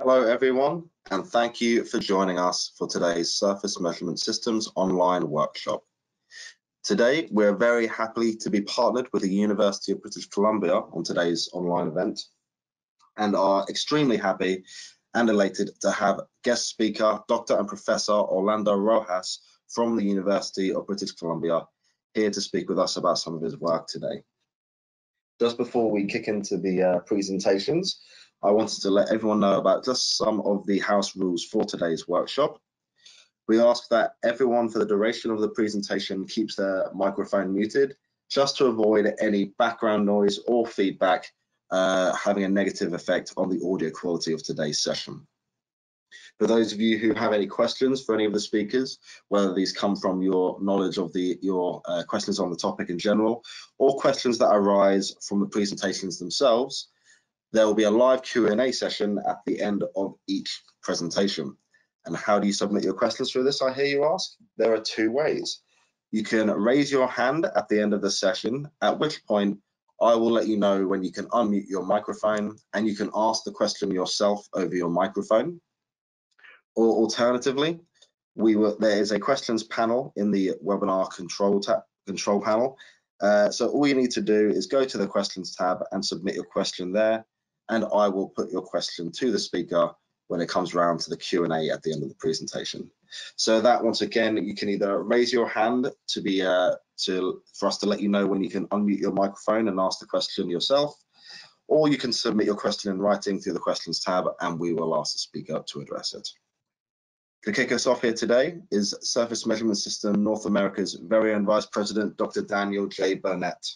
Hello everyone, and thank you for joining us for today's Surface Measurement Systems online workshop. Today, we're very happy to be partnered with the University of British Columbia on today's online event, and are extremely happy and elated to have guest speaker, Dr. and Professor Orlando Rojas from the University of British Columbia here to speak with us about some of his work today. Just before we kick into the presentations, I wanted to let everyone know about just some of the house rules for today's workshop. We ask that everyone for the duration of the presentation keeps their microphone muted, just to avoid any background noise or feedback having a negative effect on the audio quality of today's session. For those of you who have any questions for any of the speakers, whether these come from your knowledge of your questions on the topic in general, or questions that arise from the presentations themselves, there will be a live Q&A session at the end of each presentation. And how do you submit your questions for this, I hear you ask? There are two ways. You can raise your hand at the end of the session, at which point I will let you know when you can unmute your microphone and you can ask the question yourself over your microphone. Or alternatively, there is a questions panel in the webinar control panel. So all you need to do is go to the questions tab and submit your question there, and I will put your question to the speaker when it comes around to the Q&A at the end of the presentation. So that, once again, you can either raise your hand for us to let you know when you can unmute your microphone and ask the question yourself, or you can submit your question in writing through the questions tab and we will ask the speaker to address it. To kick us off here today is Surface Measurement System North America's very own Vice President, Dr. Daniel J. Burnett.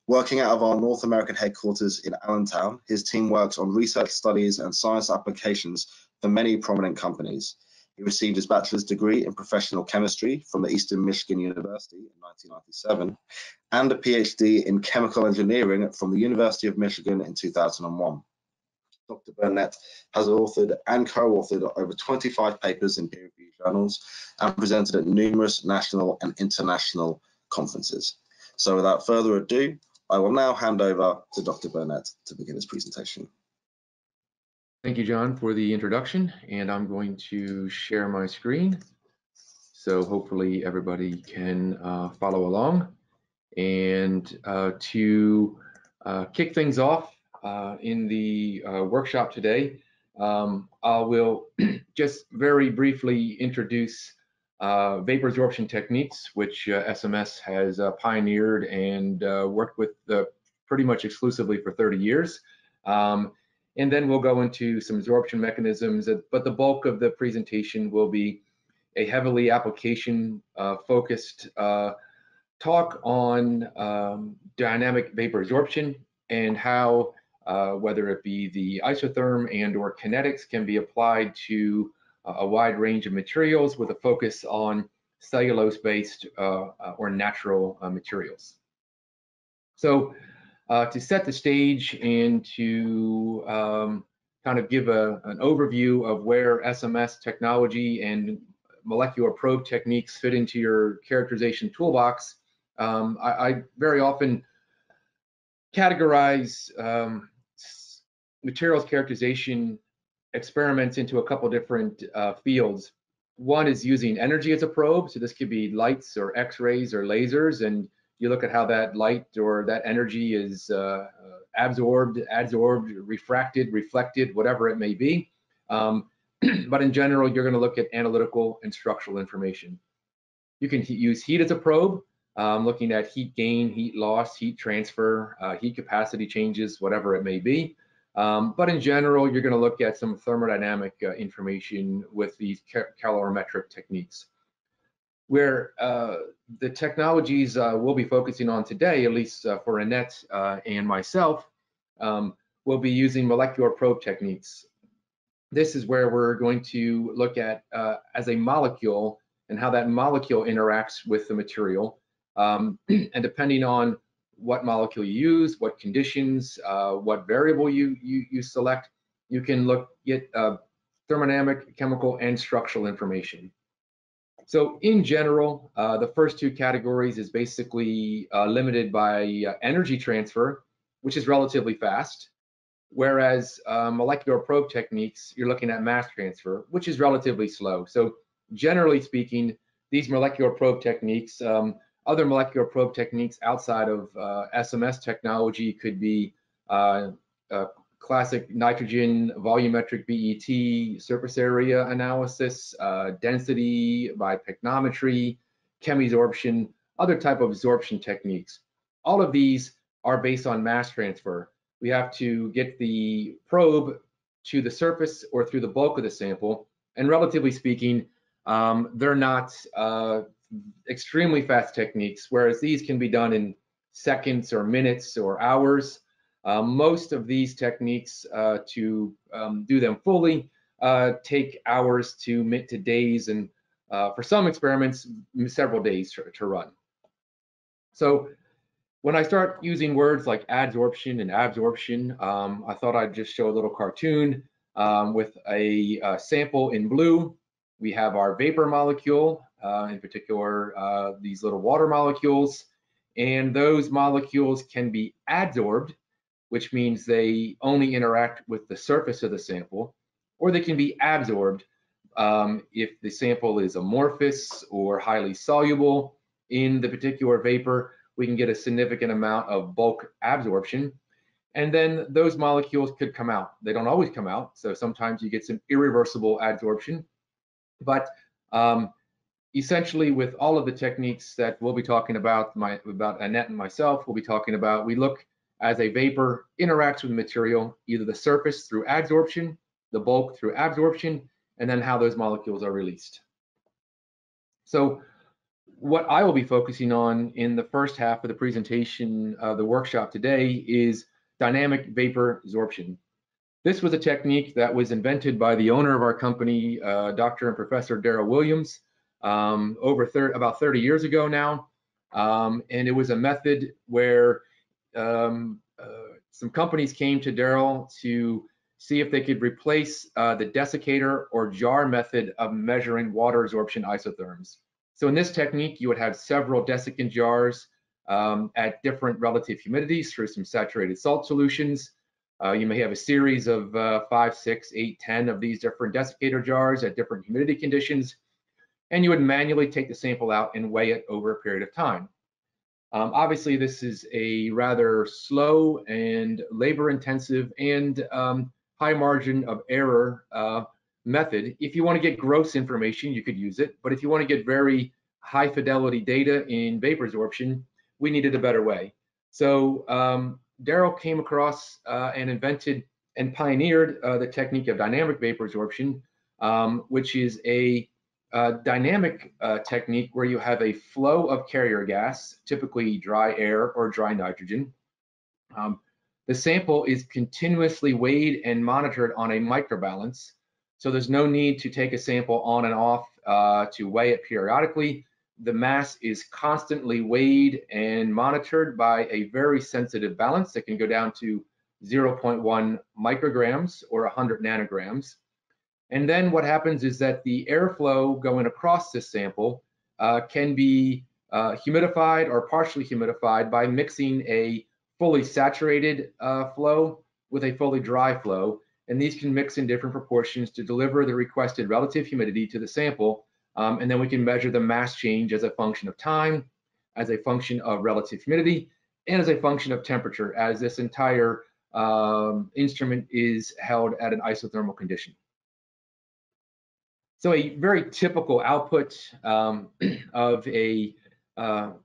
Working out of our North American headquarters in Allentown, his team works on research studies and science applications for many prominent companies. He received his bachelor's degree in professional chemistry from the Eastern Michigan University in 1997 and a PhD in chemical engineering from the University of Michigan in 2001. Dr. Burnett has authored and co-authored over 25 papers in peer-reviewed journals and presented at numerous national and international conferences. So without further ado, I will now hand over to Dr. Burnett to begin his presentation. Thank you, John, for the introduction, and I'm going to share my screen. So hopefully everybody can follow along. And to kick things off in the workshop today, I will just very briefly introduce vapor absorption techniques, which SMS has pioneered and worked with pretty much exclusively for 30 years. And then we'll go into some absorption mechanisms, but the bulk of the presentation will be a heavily application focused talk on dynamic vapor absorption and how whether it be the isotherm and or kinetics can be applied to a wide range of materials with a focus on cellulose-based or natural materials. So to set the stage and to kind of give an overview of where SMS technology and molecular probe techniques fit into your characterization toolbox, I very often categorize materials characterization experiments into a couple different fields. One is using energy as a probe, so this could be lights or X-rays or lasers, and you look at how that light or that energy is absorbed, refracted, reflected, whatever it may be. But in general, you're going to look at analytical and structural information. You can use heat as a probe, looking at heat gain, heat loss, heat transfer, heat capacity changes, whatever it may be. But in general, you're going to look at some thermodynamic information with these calorimetric techniques. Where the technologies we'll be focusing on today, at least for Annette and myself, we'll be using molecular probe techniques. This is where we're going to look at as a molecule and how that molecule interacts with the material. And depending on what molecule you use, what conditions, what variable you select, you can get thermodynamic, chemical, and structural information. So in general, the first two categories is basically limited by energy transfer, which is relatively fast. whereas molecular probe techniques, you're looking at mass transfer, which is relatively slow. So generally speaking, these molecular probe techniques, other molecular probe techniques outside of SMS technology could be classic nitrogen volumetric BET surface area analysis, density by picnometry, chemisorption, other type of absorption techniques. All of these are based on mass transfer. We have to get the probe to the surface or through the bulk of the sample, and relatively speaking, they're not extremely fast techniques, whereas these can be done in seconds or minutes or hours. Most of these techniques to do them fully take hours to days, and for some experiments, several days to run. So when I start using words like adsorption and absorption, I thought I'd just show a little cartoon with a sample in blue. We have our vapor molecule, in particular these little water molecules, and those molecules can be adsorbed, which means they only interact with the surface of the sample, or they can be absorbed if the sample is amorphous or highly soluble in the particular vapor. We can get a significant amount of bulk absorption, and then those molecules could come out. They don't always come out, so sometimes you get some irreversible adsorption. But essentially, with all of the techniques that we'll be talking about, Annette and myself will be talking about, we look as a vapor interacts with the material, either the surface through adsorption, the bulk through absorption, and then how those molecules are released. So what I will be focusing on in the first half of the presentation of the workshop today is dynamic vapor sorption. This was a technique that was invented by the owner of our company, Dr. and Professor Darrell Williams, about 30 years ago now. And it was a method where some companies came to Darrell to see if they could replace the desiccator or jar method of measuring water absorption isotherms. So in this technique, you would have several desiccant jars at different relative humidities through some saturated salt solutions. You may have a series of 5, 6, 8, 10 of these different desiccator jars at different humidity conditions, and you would manually take the sample out and weigh it over a period of time. Obviously, this is a rather slow and labor-intensive and high margin of error method. If you want to get gross information, you could use it, but if you want to get very high fidelity data in vapor sorption, we needed a better way. So Darrell came across and invented and pioneered the technique of dynamic vapor sorption, which is a dynamic technique where you have a flow of carrier gas, typically dry air or dry nitrogen. The sample is continuously weighed and monitored on a microbalance. So there's no need to take a sample on and off to weigh it periodically. The mass is constantly weighed and monitored by a very sensitive balance that can go down to 0.1 micrograms or 100 nanograms. And then what happens is that the airflow going across this sample can be humidified or partially humidified by mixing a fully saturated flow with a fully dry flow. And these can mix in different proportions to deliver the requested relative humidity to the sample. And then we can measure the mass change as a function of time, as a function of relative humidity, and as a function of temperature, as this entire instrument is held at an isothermal condition. So a very typical output of a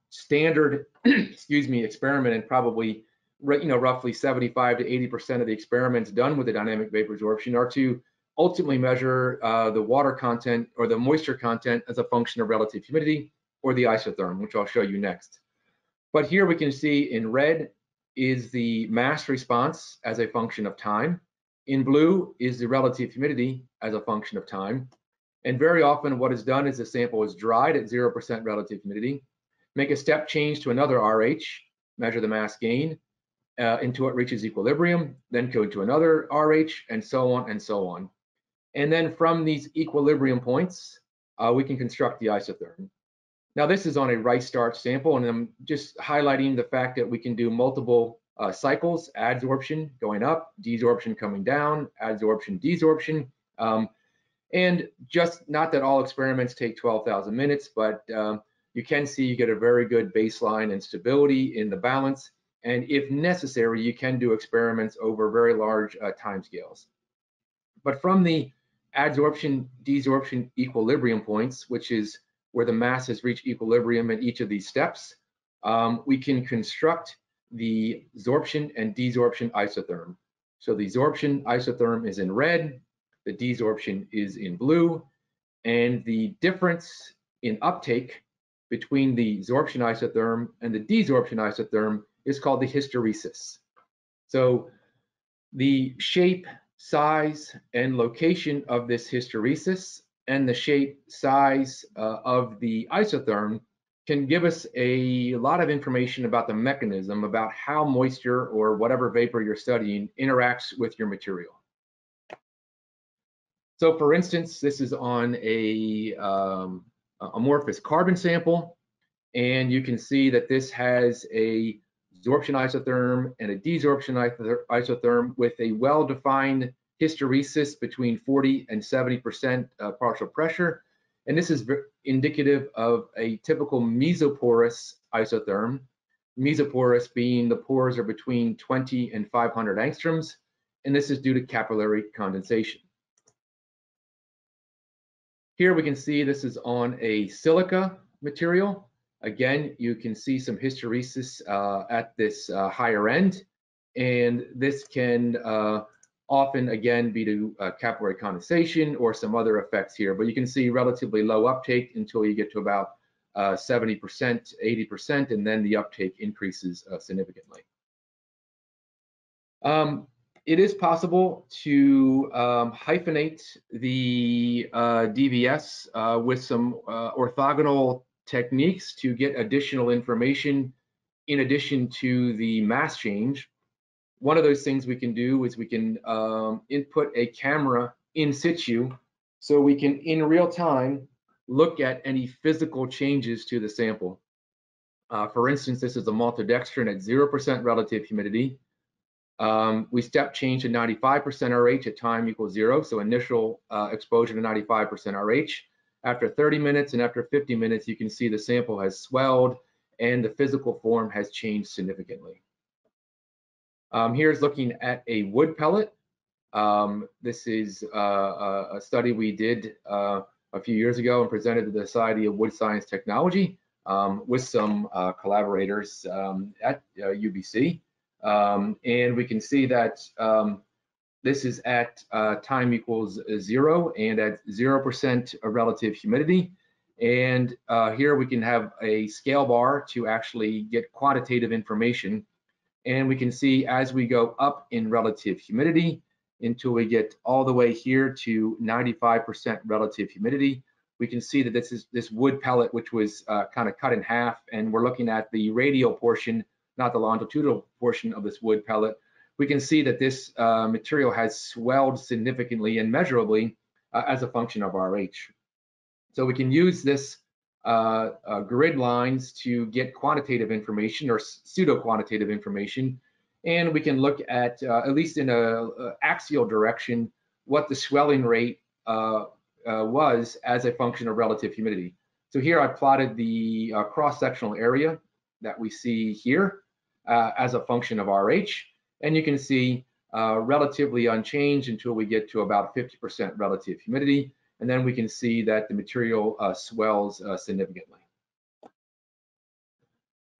standard, experiment, and probably roughly 75 to 80% of the experiments done with the dynamic vapor sorption are to ultimately measure the water content or the moisture content as a function of relative humidity or the isotherm, which I'll show you next. But here we can see in red is the mass response as a function of time. In blue is the relative humidity as a function of time. And very often what is done is the sample is dried at 0% relative humidity, make a step change to another RH, measure the mass gain until it reaches equilibrium, then go to another RH, and so on and so on. And then from these equilibrium points, we can construct the isotherm. Now this is on a rice starch sample, and I'm just highlighting the fact that we can do multiple cycles: adsorption going up, desorption coming down, adsorption, desorption. And just not that all experiments take 12,000 minutes, but you can see you get a very good baseline and stability in the balance. And if necessary, you can do experiments over very large timescales. But from the adsorption, desorption equilibrium points, which is where the masses reach equilibrium at each of these steps, we can construct the sorption and desorption isotherm. So the sorption isotherm is in red, the desorption is in blue, and the difference in uptake between the sorption isotherm and the desorption isotherm is called the hysteresis. So the shape, size, and location of this hysteresis and the shape, size of the isotherm can give us a lot of information about the mechanism, about how moisture or whatever vapor you're studying interacts with your material. So for instance, this is on a amorphous carbon sample, and you can see that this has a sorption isotherm and a desorption isotherm with a well-defined hysteresis between 40 and 70% partial pressure. And this is indicative of a typical mesoporous isotherm, mesoporous being the pores are between 20 and 500 angstroms, and this is due to capillary condensation. Here we can see this is on a silica material. Again, you can see some hysteresis at this higher end, and this can often, again, be to capillary condensation or some other effects here. But you can see relatively low uptake until you get to about 70%, 80%, and then the uptake increases significantly. It is possible to hyphenate the DVS with some orthogonal techniques to get additional information in addition to the mass change. One of those things we can do is we can input a camera in situ so we can in real time look at any physical changes to the sample. For instance, this is a maltodextrin at 0% relative humidity. We step change to 95% RH at time equals 0, so initial exposure to 95% RH. After 30 minutes and after 50 minutes, you can see the sample has swelled and the physical form has changed significantly. Here's looking at a wood pellet. This is a study we did a few years ago and presented to the Society of Wood Science Technology with some collaborators at UBC. And we can see that this is at time equals 0 and at 0% relative humidity. And here we can have a scale bar to actually get quantitative information. And we can see as we go up in relative humidity until we get all the way here to 95% relative humidity, we can see that this is this wood pellet, which was kind of cut in half, and we're looking at the radial portion, not the longitudinal portion of this wood pellet. We can see that this material has swelled significantly and measurably as a function of RH. So we can use this grid lines to get quantitative information or pseudo-quantitative information, and we can look at least in a axial direction, what the swelling rate was as a function of relative humidity. So here I plotted the cross-sectional area that we see here as a function of RH, and you can see relatively unchanged until we get to about 50% relative humidity, and then we can see that the material swells significantly.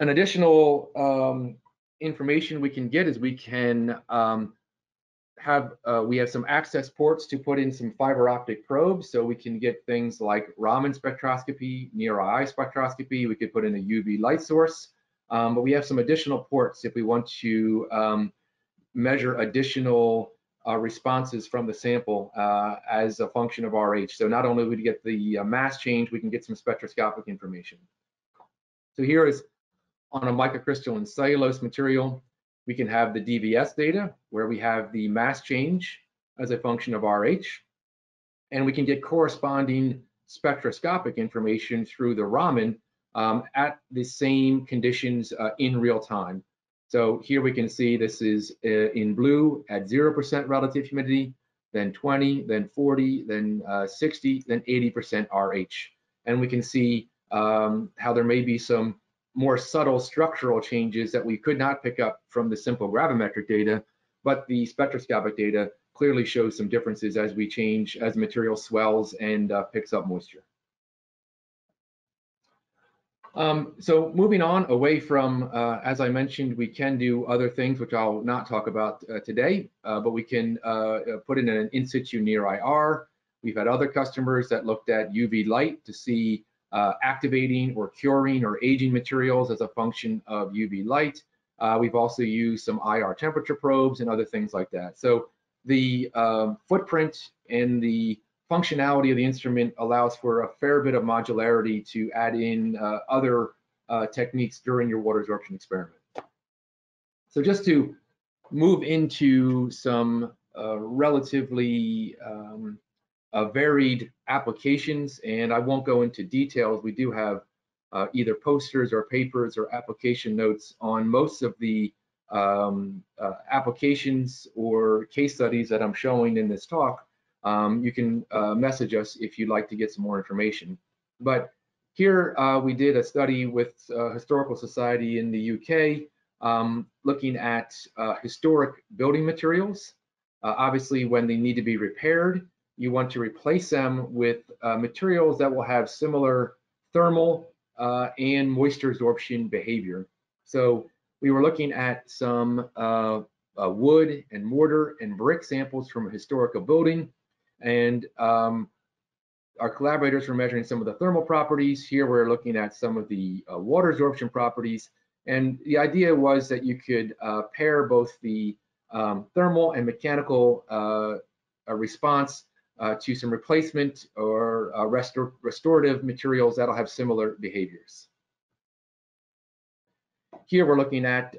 An additional information we can get is we can we have some access ports to put in some fiber optic probes, so we can get things like Raman spectroscopy, near-eye spectroscopy. We could put in a UV light source, but we have some additional ports if we want to measure additional responses from the sample as a function of RH. So not only would we get the mass change, we can get some spectroscopic information. So here is on a microcrystalline cellulose material, we can have the DVS data where we have the mass change as a function of RH, and we can get corresponding spectroscopic information through the Raman at the same conditions in real time. So here we can see this is in blue at 0% relative humidity, then 20, then 40, then 60, then 80% RH. And we can see how there may be some more subtle structural changes that we could not pick up from the simple gravimetric data, but the spectroscopic data clearly shows some differences as we change, as the material swells and picks up moisture. So moving on away from, as I mentioned, we can do other things, which I'll not talk about today, but we can put in an in situ near IR. We've had other customers that looked at UV light to see activating or curing or aging materials as a function of UV light. We've also used some IR temperature probes and other things like that. So the footprint and the functionality of the instrument allows for a fair bit of modularity to add in other techniques during your water absorption experiment. So just to move into some relatively varied applications, and I won't go into details. We do have either posters or papers or application notes on most of the applications or case studies that I'm showing in this talk. You can message us if you'd like to get some more information. But here we did a study with Historical Society in the UK, looking at historic building materials. Obviously, when they need to be repaired, you want to replace them with materials that will have similar thermal and moisture absorption behavior. So we were looking at some wood and mortar and brick samples from a historical building, and our collaborators were measuring some of the thermal properties. Here we're looking at some of the water absorption properties, and the idea was that you could pair both the thermal and mechanical response to some replacement or restorative materials that'll have similar behaviors. Here we're looking at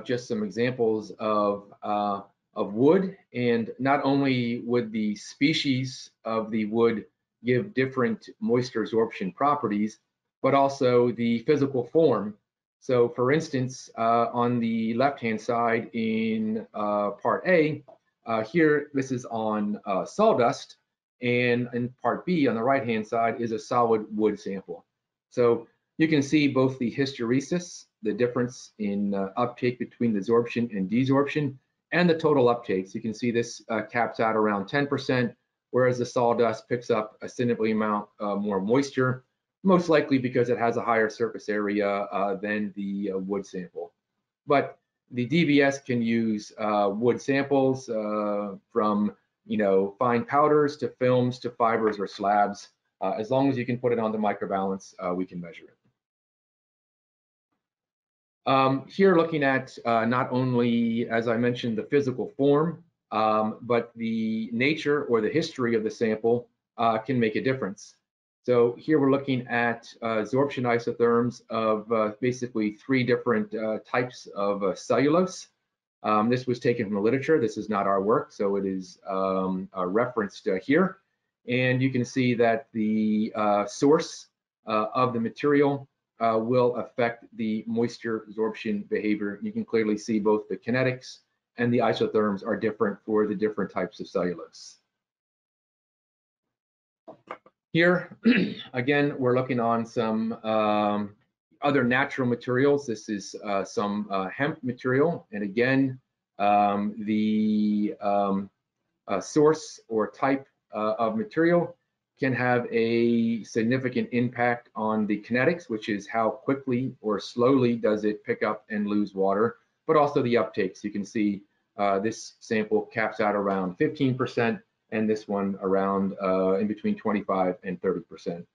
just some examples of wood, and not only would the species of the wood give different moisture absorption properties, but also the physical form. So for instance, on the left-hand side in part A, here this is on sawdust, and in part B on the right-hand side is a solid wood sample. So you can see both the hysteresis, the difference in uptake between the absorption and desorption, and the total uptakes. You can see this caps out around 10%, whereas the sawdust picks up a significant amount more moisture, most likely because it has a higher surface area than the wood sample. But the DVS can use wood samples from fine powders to films to fibers or slabs. As long as you can put it on the microbalance, we can measure it. Here looking at not only, as I mentioned, the physical form, but the nature or the history of the sample can make a difference. So here we're looking at absorption isotherms of basically 3 different types of cellulose. This was taken from the literature. This is not our work, so it is referenced here. And you can see that the source of the material will affect the moisture absorption behavior. You can clearly see both the kinetics and the isotherms are different for the different types of cellulose. Here, again, we're looking on some other natural materials. This is some hemp material, and again, the source or type of material can have a significant impact on the kinetics, which is how quickly or slowly does it pick up and lose water, but also the uptakes. You can see this sample caps out around 15%, and this one around in between 25 and 30%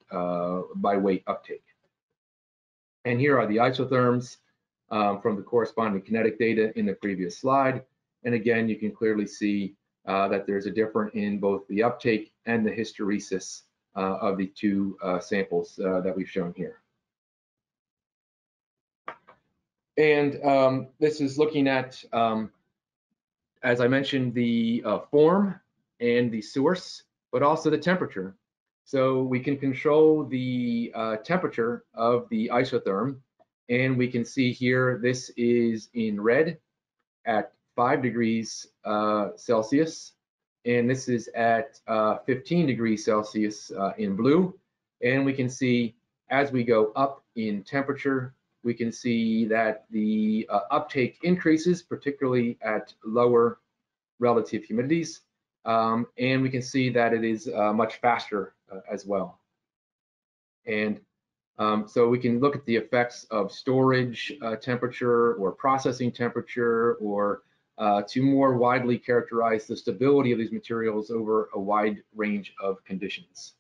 by weight uptake. And here are the isotherms from the corresponding kinetic data in the previous slide. And again, you can clearly see that there's a difference in both the uptake and the hysteresis of the 2 samples that we've shown here. And this is looking at, as I mentioned, the form and the source, but also the temperature. So we can control the temperature of the isotherm, And we can see here, this is in red at 5 degrees Celsius, and this is at 15 degrees Celsius in blue. And we can see as we go up in temperature, we can see that the uptake increases, particularly at lower relative humidities. And we can see that it is much faster as well. And so we can look at the effects of storage temperature or processing temperature, or to more widely characterize the stability of these materials over a wide range of conditions.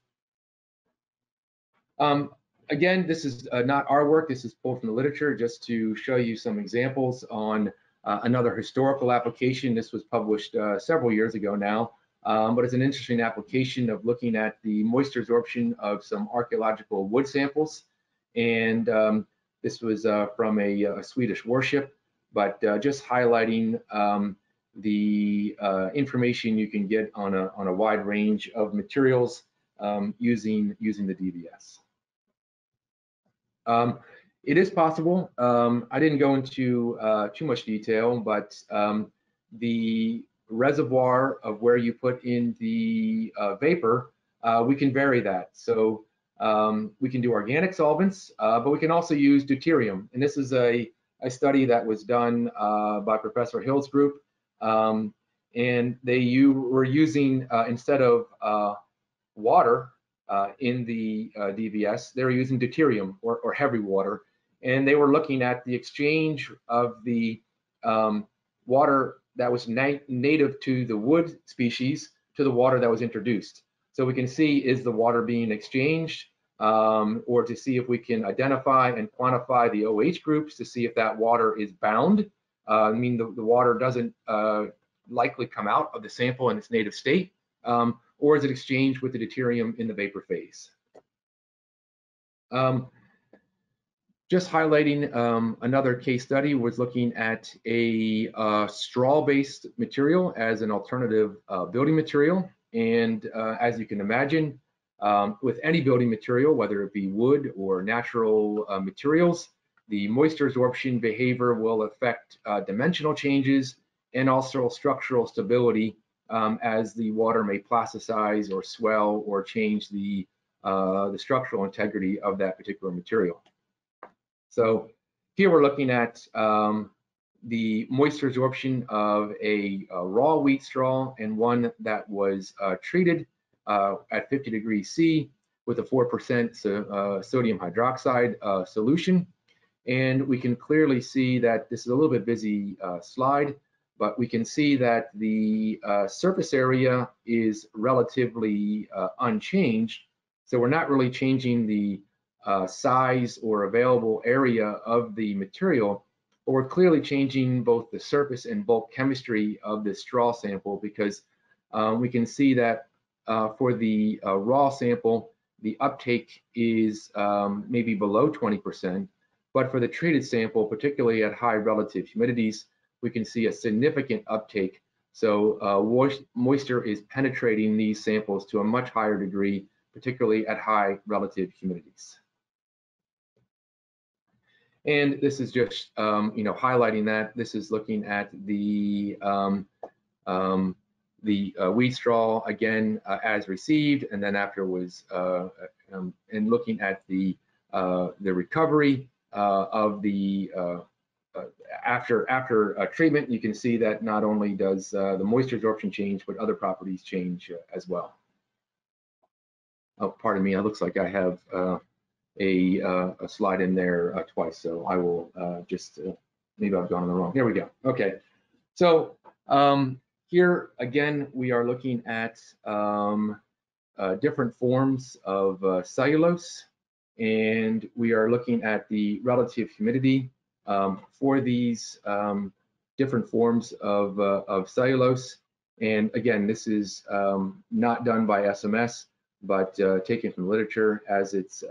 Again, this is not our work. This is pulled from the literature just to show you some examples on another historical application. This was published several years ago now, but it's an interesting application of looking at the moisture absorption of some archaeological wood samples. And this was from a Swedish warship, but just highlighting the information you can get on a wide range of materials using the DVS. It is possible. I didn't go into too much detail, but the reservoir of where you put in the vapor, we can vary that. So we can do organic solvents, but we can also use deuterium. And this is a study that was done by Professor Hill's group. And they were using, instead of water in the DVS, they were using deuterium or heavy water. And they were looking at the exchange of the water that was native to the wood species to the water that was introduced. So we can see, is the water being exchanged, or to see if we can identify and quantify the OH groups to see if that water is bound. I mean, the water doesn't likely come out of the sample in its native state, or is it exchanged with the deuterium in the vapor phase? Just highlighting another case study was looking at a straw-based material as an alternative building material. And as you can imagine, with any building material, whether it be wood or natural materials, the moisture absorption behavior will affect dimensional changes and also structural stability, as the water may plasticize or swell or change the structural integrity of that particular material. So here we're looking at the moisture absorption of a raw wheat straw and one that was treated at 50 degrees C with a 4% sodium hydroxide solution. And we can clearly see that this is a little bit busy slide, but we can see that the surface area is relatively unchanged. So we're not really changing the size or available area of the material, but we're clearly changing both the surface and bulk chemistry of this straw sample, because we can see that for the raw sample, the uptake is maybe below 20%, but for the treated sample, particularly at high relative humidities, we can see a significant uptake. So moisture is penetrating these samples to a much higher degree, particularly at high relative humidities. And this is just highlighting that. This is looking at the wheat straw again as received, and then after was and looking at the recovery of the after treatment. You can see that not only does the moisture absorption change, but other properties change as well. Oh, pardon me. It looks like I have a slide in there twice, so I will just maybe I've gone on the wrong. Here we go. Okay, so here again we are looking at different forms of cellulose, and we are looking at the relative humidity for these different forms of cellulose. And again, this is not done by SMS, but taken from literature as it's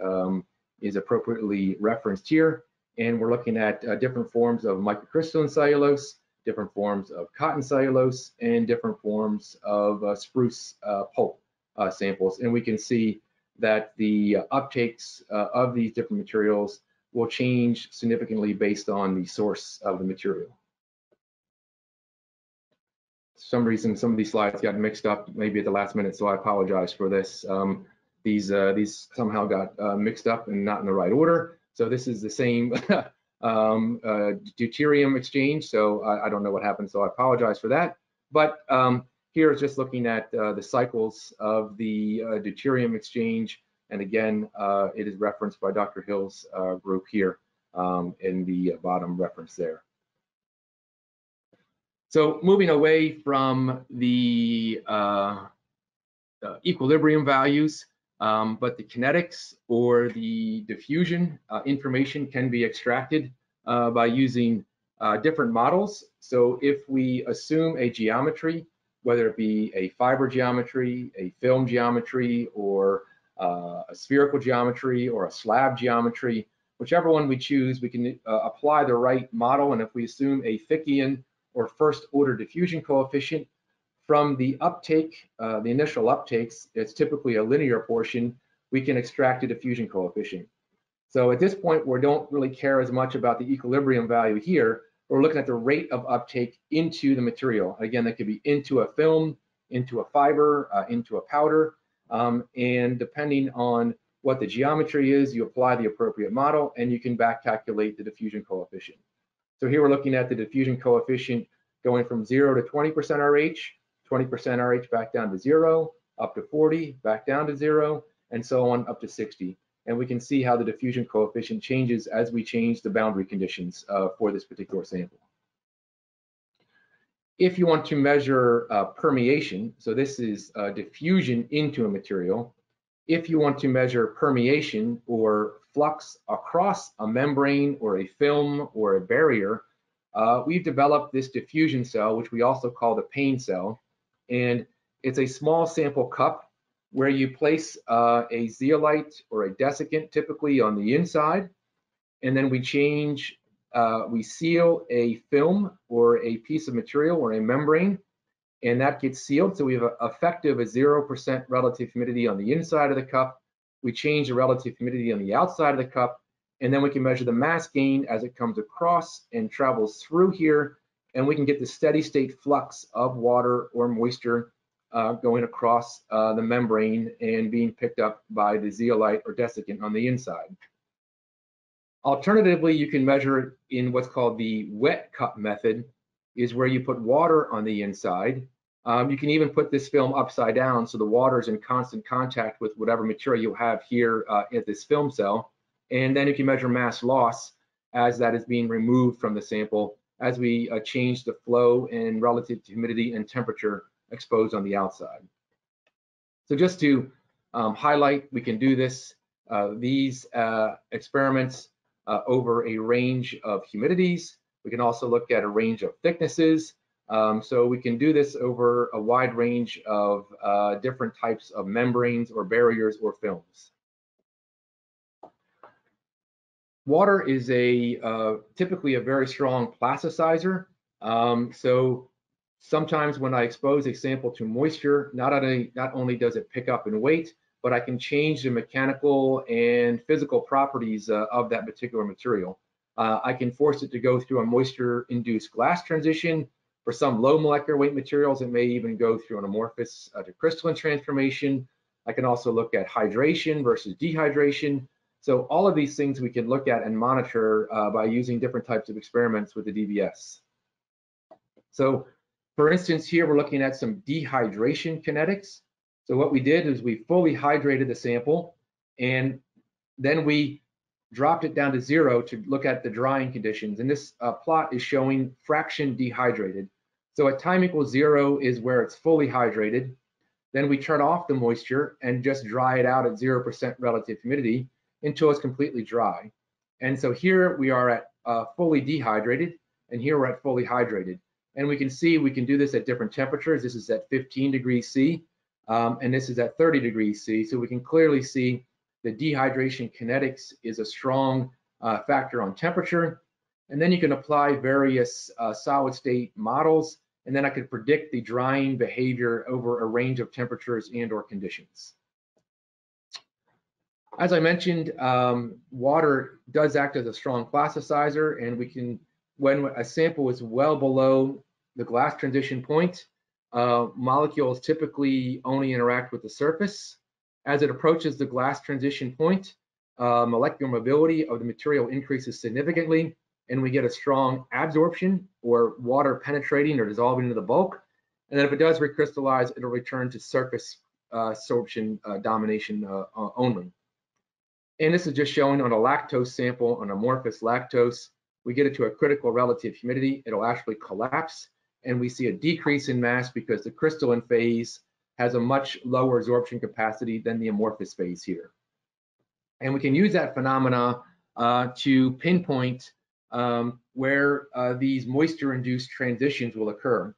is appropriately referenced here. And we're looking at different forms of microcrystalline cellulose, different forms of cotton cellulose, and different forms of spruce pulp samples. And we can see that the uptakes of these different materials will change significantly based on the source of the material. For some reason, some of these slides got mixed up maybe at the last minute, so I apologize for this. These somehow got mixed up and not in the right order. So this is the same deuterium exchange, so I don't know what happened, so I apologize for that. But here is just looking at the cycles of the deuterium exchange, and again, it is referenced by Dr. Hill's group here in the bottom reference there. So moving away from the equilibrium values, but the kinetics or the diffusion information can be extracted by using different models. So if we assume a geometry, whether it be a fiber geometry, a film geometry, or a spherical geometry, or a slab geometry, whichever one we choose, we can apply the right model. And if we assume a Fickian or first order diffusion coefficient, from the uptake, the initial uptakes, it's typically a linear portion, we can extract a diffusion coefficient. So at this point, we don't really care as much about the equilibrium value here. We're looking at the rate of uptake into the material. Again, that could be into a film, into a fiber, into a powder. And depending on what the geometry is, you apply the appropriate model and you can back calculate the diffusion coefficient. So here we're looking at the diffusion coefficient going from 0 to 20% RH, 20% RH back down to 0, up to 40, back down to 0, and so on up to 60. And we can see how the diffusion coefficient changes as we change the boundary conditions for this particular sample. If you want to measure permeation, so this is diffusion into a material. If you want to measure permeation or flux across a membrane or a film or a barrier, we've developed this diffusion cell, which we also call the Payne cell. And it's a small sample cup where you place a zeolite or a desiccant typically on the inside, and then we seal a film or a piece of material or a membrane, and that gets sealed. So we have effective a 0% relative humidity on the inside of the cup. We change the relative humidity on the outside of the cup, and then we can measure the mass gain as it comes across and travels through here, and we can get the steady state flux of water or moisture going across the membrane and being picked up by the zeolite or desiccant on the inside. Alternatively, you can measure it in what's called the wet cup method, is where you put water on the inside. You can even put this film upside down so the water is in constant contact with whatever material you have here at this film cell. And then you can measure mass loss as that is being removed from the sample as we change the flow and relative to humidity and temperature exposed on the outside. So just to highlight, we can do this, these experiments over a range of humidities. We can also look at a range of thicknesses. So we can do this over a wide range of different types of membranes or barriers or films. Water is typically a very strong plasticizer. So sometimes when I expose a sample to moisture, not only does it pick up in weight, but I can change the mechanical and physical properties of that particular material. I can force it to go through a moisture-induced glass transition. For some low molecular weight materials, it may even go through an amorphous to crystalline transformation. I can also look at hydration versus dehydration. So all of these things we can look at and monitor by using different types of experiments with the DVS. So for instance, here we're looking at some dehydration kinetics. So what we did is we fully hydrated the sample, and then we dropped it down to 0 to look at the drying conditions. And this plot is showing fraction dehydrated. So at time equals 0 is where it's fully hydrated. Then we turn off the moisture and just dry it out at 0% relative humidity until it's completely dry. And so here we are at fully dehydrated, and here we're at fully hydrated. And we can see we can do this at different temperatures. This is at 15 degrees C, and this is at 30 degrees C. So we can clearly see the dehydration kinetics is a strong factor on temperature. And then you can apply various solid state models, and then I could predict the drying behavior over a range of temperatures and or conditions. As I mentioned, water does act as a strong plasticizer, and we can, when a sample is well below the glass transition point, molecules typically only interact with the surface. As it approaches the glass transition point, molecular mobility of the material increases significantly, and we get a strong absorption, or water penetrating or dissolving into the bulk. And then if it does recrystallize, it'll return to surface sorption domination only. And this is just showing on a lactose sample, on amorphous lactose. We get it to a critical relative humidity, it'll actually collapse, and we see a decrease in mass because the crystalline phase has a much lower absorption capacity than the amorphous phase here. And we can use that phenomena to pinpoint where these moisture-induced transitions will occur.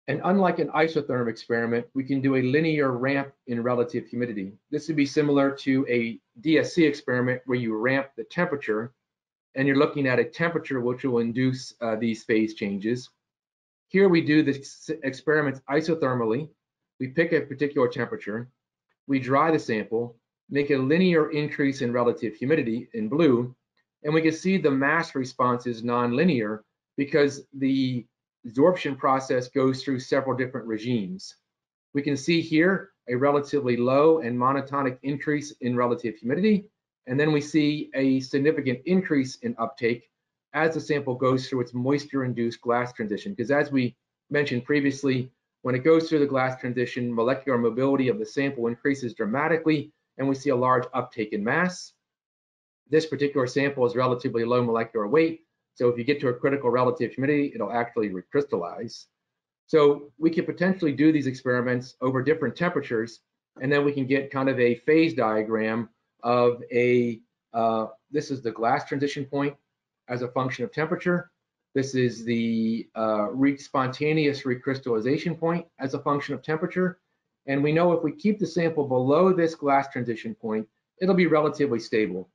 And unlike an isotherm experiment, we can do a linear ramp in relative humidity. This would be similar to a DSC experiment where you ramp the temperature, and you're looking at a temperature which will induce these phase changes. Here we do the experiments isothermally. We pick a particular temperature, we dry the sample, make a linear increase in relative humidity in blue, and we can see the mass response is nonlinear because the absorption process goes through several different regimes. We can see here a relatively low and monotonic increase in relative humidity, and then we see a significant increase in uptake as the sample goes through its moisture-induced glass transition, because as we mentioned previously, when it goes through the glass transition, molecular mobility of the sample increases dramatically, and we see a large uptake in mass. This particular sample is relatively low molecular weight, so if you get to a critical relative humidity, it'll actually recrystallize. So we could potentially do these experiments over different temperatures, and then we can get kind of a phase diagram of this is the glass transition point as a function of temperature. This is the spontaneous recrystallization point as a function of temperature. And we know if we keep the sample below this glass transition point, it'll be relatively stable.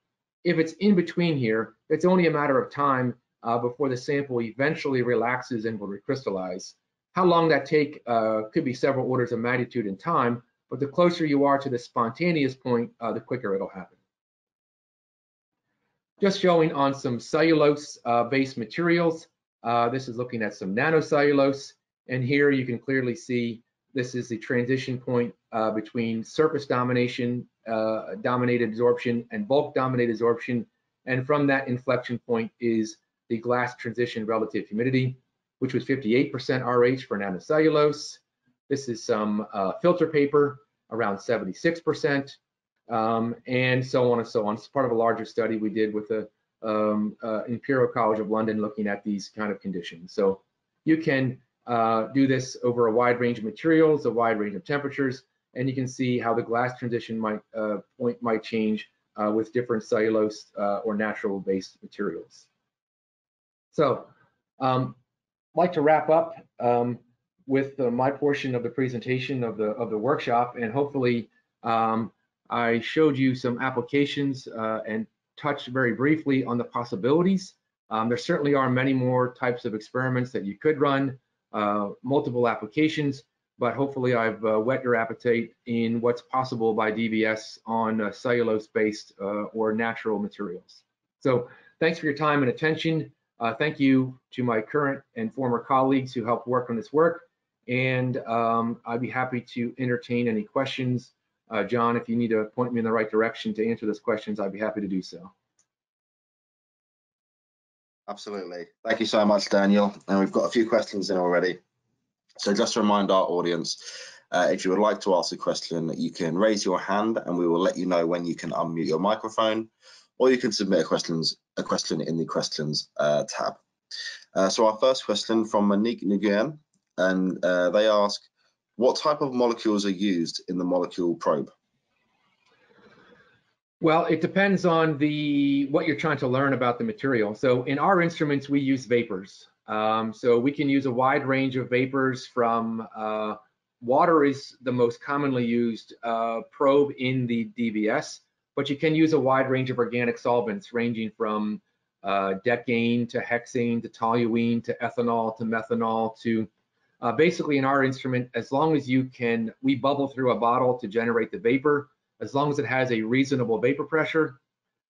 If it's in between here, it's only a matter of time before the sample eventually relaxes and will recrystallize. How long that take could be several orders of magnitude in time, but the closer you are to the spontaneous point, the quicker it'll happen. Just showing on some cellulose-based materials. This is looking at some nanocellulose, and here you can clearly see this is the transition point between surface domination, dominated absorption, and bulk dominated absorption, and from that inflection point is the glass transition relative humidity, which was 58% RH for nanocellulose. This is some filter paper, around 76%, and so on and so on. It's part of a larger study we did with the Imperial College of London looking at these kind of conditions. So you can do this over a wide range of materials, a wide range of temperatures, and you can see how the glass transition point might change with different cellulose or natural-based materials. So I'd like to wrap up with my portion of the presentation of the workshop, and hopefully I showed you some applications and touched very briefly on the possibilities. There certainly are many more types of experiments that you could run, multiple applications, but hopefully I've whet your appetite in what's possible by DVS on cellulose-based or natural materials. So thanks for your time and attention. Thank you to my current and former colleagues who helped work on this work, and I'd be happy to entertain any questions. John, if you need to point me in the right direction to answer those questions, I'd be happy to do so. Absolutely. Thank you so much, Daniel. And we've got a few questions in already. So just to remind our audience, if you would like to ask a question, you can raise your hand and we will let you know when you can unmute your microphone, or you can submit a question in the questions tab. So our first question from Monique Nguyen, and they ask, what type of molecules are used in the molecule probe? Well, it depends on what you're trying to learn about the material. So in our instruments, we use vapors. So we can use a wide range of vapors from water is the most commonly used probe in the DVS, but you can use a wide range of organic solvents ranging from decane to hexane to toluene to ethanol to methanol to basically in our instrument, as long as we bubble through a bottle to generate the vapor, as long as it has a reasonable vapor pressure.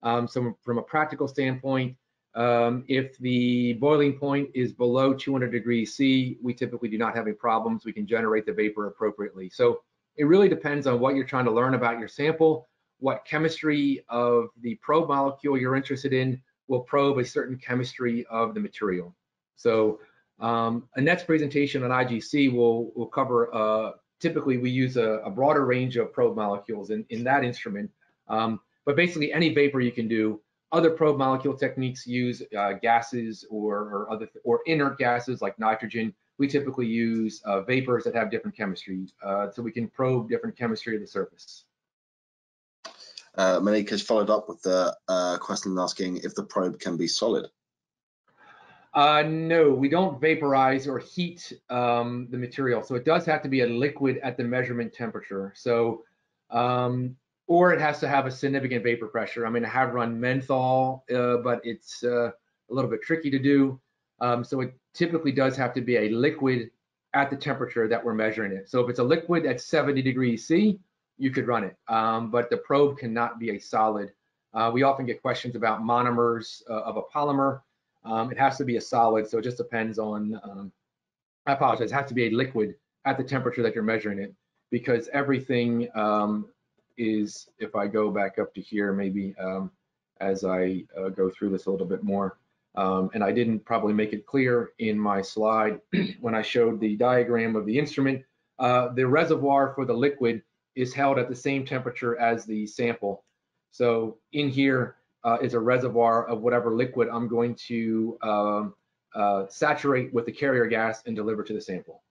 So from a practical standpoint, if the boiling point is below 200 degrees C, we typically do not have any problems. We can generate the vapor appropriately. So it really depends on what you're trying to learn about your sample. What chemistry of the probe molecule you're interested in will probe a certain chemistry of the material. So Annette's presentation on IGC will cover, typically we use a broader range of probe molecules in that instrument. But basically any vapor you can do. Other probe molecule techniques use gases or inert gases like nitrogen. We typically use vapors that have different chemistry, so we can probe different chemistry of the surface. Monique has followed up with the question asking if the probe can be solid. No, we don't vaporize or heat the material, so it does have to be a liquid at the measurement temperature. So or it has to have a significant vapor pressure. I mean, I have run menthol, but it's a little bit tricky to do. So it typically does have to be a liquid at the temperature that we're measuring it. So if it's a liquid at 70 degrees C, you could run it, but the probe cannot be a solid. We often get questions about monomers of a polymer. It has to be a solid, so it just depends on, I apologize, it has to be a liquid at the temperature that you're measuring it, because everything is, if I go back up to here, maybe as I go through this a little bit more, and I didn't probably make it clear in my slide when I showed the diagram of the instrument, the reservoir for the liquid is held at the same temperature as the sample. So in here is a reservoir of whatever liquid I'm going to saturate with the carrier gas and deliver to the sample.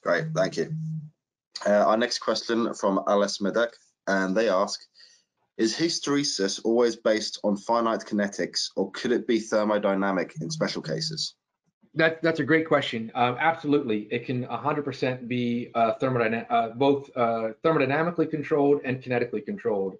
Great, thank you. Our next question from Alice Medek, and they ask, is hysteresis always based on finite kinetics, or could it be thermodynamic in special cases? That's a great question. Absolutely, it can 100% be both thermodynamically controlled and kinetically controlled.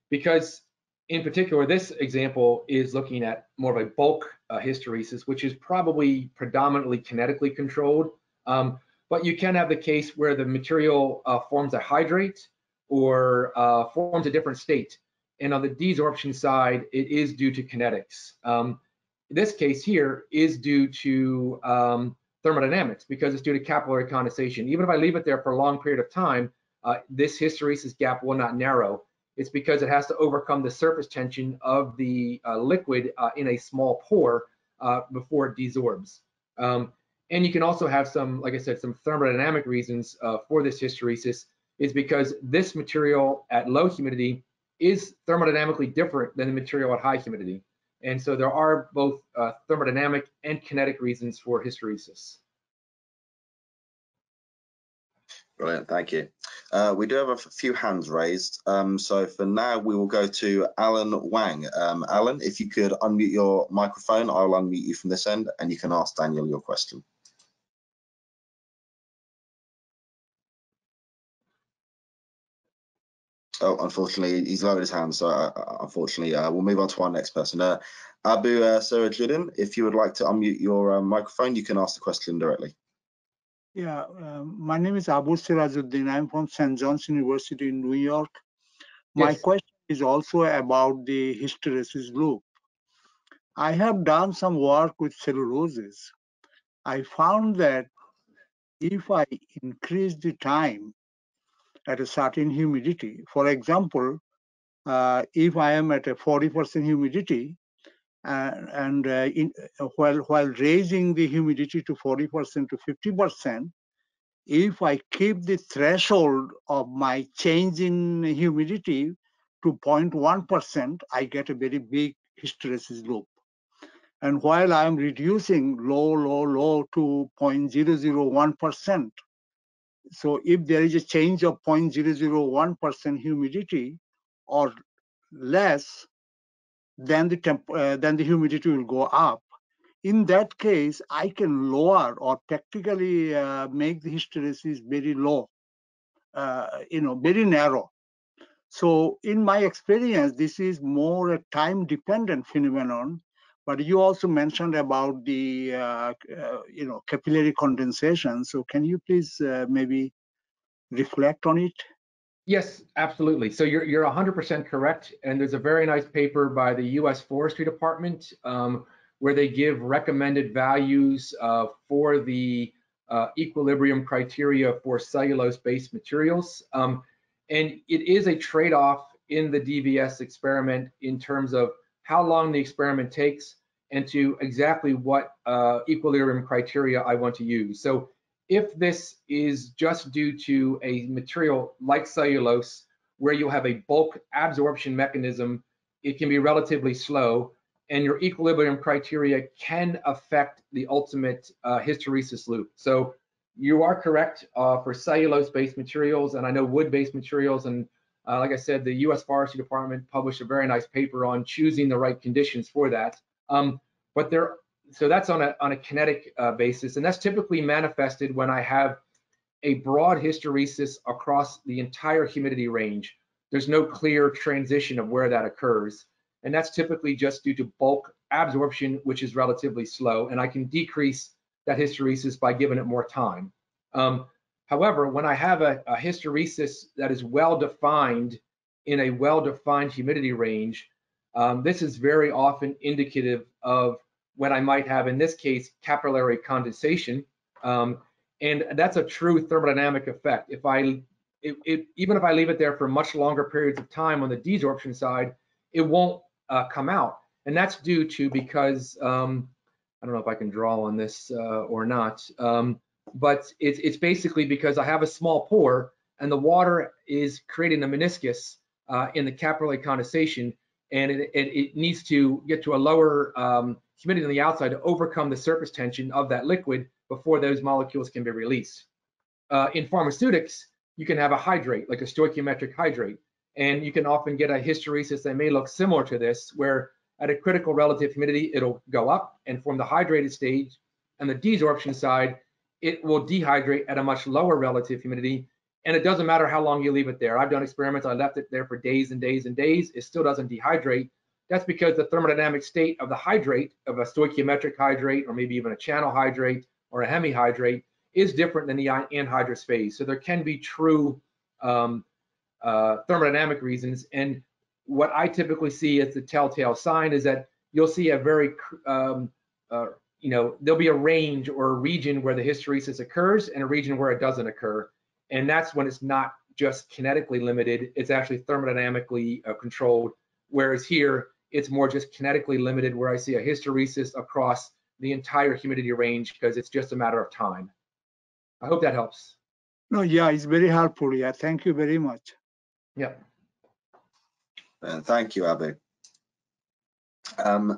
Because in particular, this example is looking at more of a bulk hysteresis, which is probably predominantly kinetically controlled. But you can have the case where the material forms a hydrate or forms a different state. And on the desorption side, it is due to kinetics. This case here is due to thermodynamics because it's due to capillary condensation. Even if I leave it there for a long period of time, this hysteresis gap will not narrow. It's because it has to overcome the surface tension of the liquid in a small pore before it desorbs. And you can also have some, like I said, some thermodynamic reasons for this hysteresis is because this material at low humidity is thermodynamically different than the material at high humidity. And so there are both thermodynamic and kinetic reasons for hysteresis. Brilliant, thank you. We do have a few hands raised. So for now, we will go to Alan Wang. Alan, if you could unmute your microphone, I'll unmute you from this end and you can ask Daniel your question. Oh, unfortunately, he's lowered his hand, so unfortunately, we'll move on to our next person. Abu Sirajuddin, if you would like to unmute your microphone, you can ask the question directly. Yeah, my name is Abu Sirajuddin. I'm from St. John's University in New York. My question is also about the hysteresis loop. I have done some work with celluloses. I found that if I increase the time at a certain humidity, for example, if I am at a 40% humidity, while raising the humidity to 40% to 50%, if I keep the threshold of my change in humidity to 0.1%, I get a very big hysteresis loop. And while I'm reducing low to 0.001%, so if there is a change of 0.001% humidity or less, then the humidity will go up. In that case, I can lower or practically make the hysteresis very low, very narrow. So in my experience, this is more a time-dependent phenomenon. But you also mentioned about the capillary condensation. So can you please maybe reflect on it? Yes, absolutely. So you're 100% correct. And there's a very nice paper by the U.S. Forestry Department where they give recommended values for the equilibrium criteria for cellulose-based materials. And it is a trade-off in the DVS experiment in terms of how long the experiment takes and to exactly what equilibrium criteria I want to use. So if this is just due to a material like cellulose, where you have a bulk absorption mechanism, it can be relatively slow, and your equilibrium criteria can affect the ultimate hysteresis loop. So you are correct for cellulose-based materials, and I know wood-based materials, and like I said, the U.S. Forestry Department published a very nice paper on choosing the right conditions for that. So that's on a kinetic basis, and that's typically manifested when I have a broad hysteresis across the entire humidity range. There's no clear transition of where that occurs, and that's typically just due to bulk absorption, which is relatively slow, and I can decrease that hysteresis by giving it more time. However, when I have a hysteresis that is well-defined in a well-defined humidity range, this is very often indicative of when I might have, in this case, capillary condensation, and that's a true thermodynamic effect. Even if I leave it there for much longer periods of time on the desorption side, it won't come out, and that's due to because I don't know if I can draw on this or not, but it's basically because I have a small pore and the water is creating a meniscus in the capillary condensation, and it needs to get to a lower humidity on the outside to overcome the surface tension of that liquid before those molecules can be released. In pharmaceutics, you can have a hydrate, like a stoichiometric hydrate, and you can often get a hysteresis that may look similar to this, where at a critical relative humidity, it'll go up and form the hydrated stage, and the desorption side, it will dehydrate at a much lower relative humidity, and it doesn't matter how long you leave it there. I've done experiments, I left it there for days and days and days, it still doesn't dehydrate. That's because the thermodynamic state of the hydrate, of a stoichiometric hydrate, or maybe even a channel hydrate or a hemihydrate, is different than the anhydrous phase. So there can be true thermodynamic reasons. And what I typically see as the telltale sign is that you'll see a very, there'll be a range or a region where the hysteresis occurs and a region where it doesn't occur. And that's when it's not just kinetically limited, it's actually thermodynamically controlled. Whereas here, it's more just kinetically limited, where I see a hysteresis across the entire humidity range because it's just a matter of time. I hope that helps. No, yeah, it's very helpful. Yeah, thank you very much. Yeah. Thank you, Abby.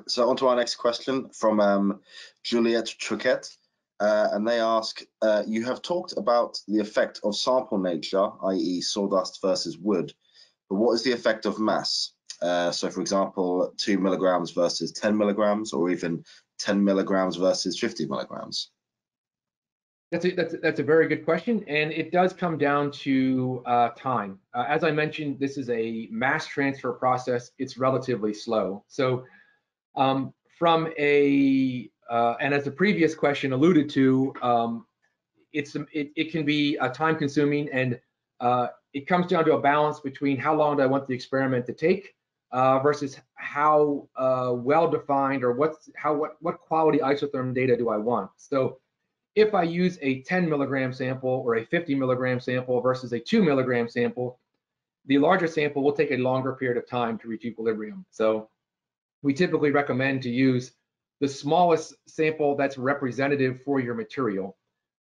So on to our next question from Juliette Truquet, and they ask, you have talked about the effect of sample nature, i.e. sawdust versus wood, but what is the effect of mass? So for example, 2 milligrams versus 10 milligrams, or even 10 milligrams versus 50 milligrams? That's a very good question, and it does come down to time. As I mentioned, this is a mass transfer process. It's relatively slow. So from a, and as the previous question alluded to, it can be time consuming, and it comes down to a balance between how long do I want the experiment to take versus how well defined or what quality isotherm data do I want. So if I use a 10 milligram sample or a 50 milligram sample versus a 2 milligram sample, the larger sample will take a longer period of time to reach equilibrium. So we typically recommend to use the smallest sample that's representative for your material.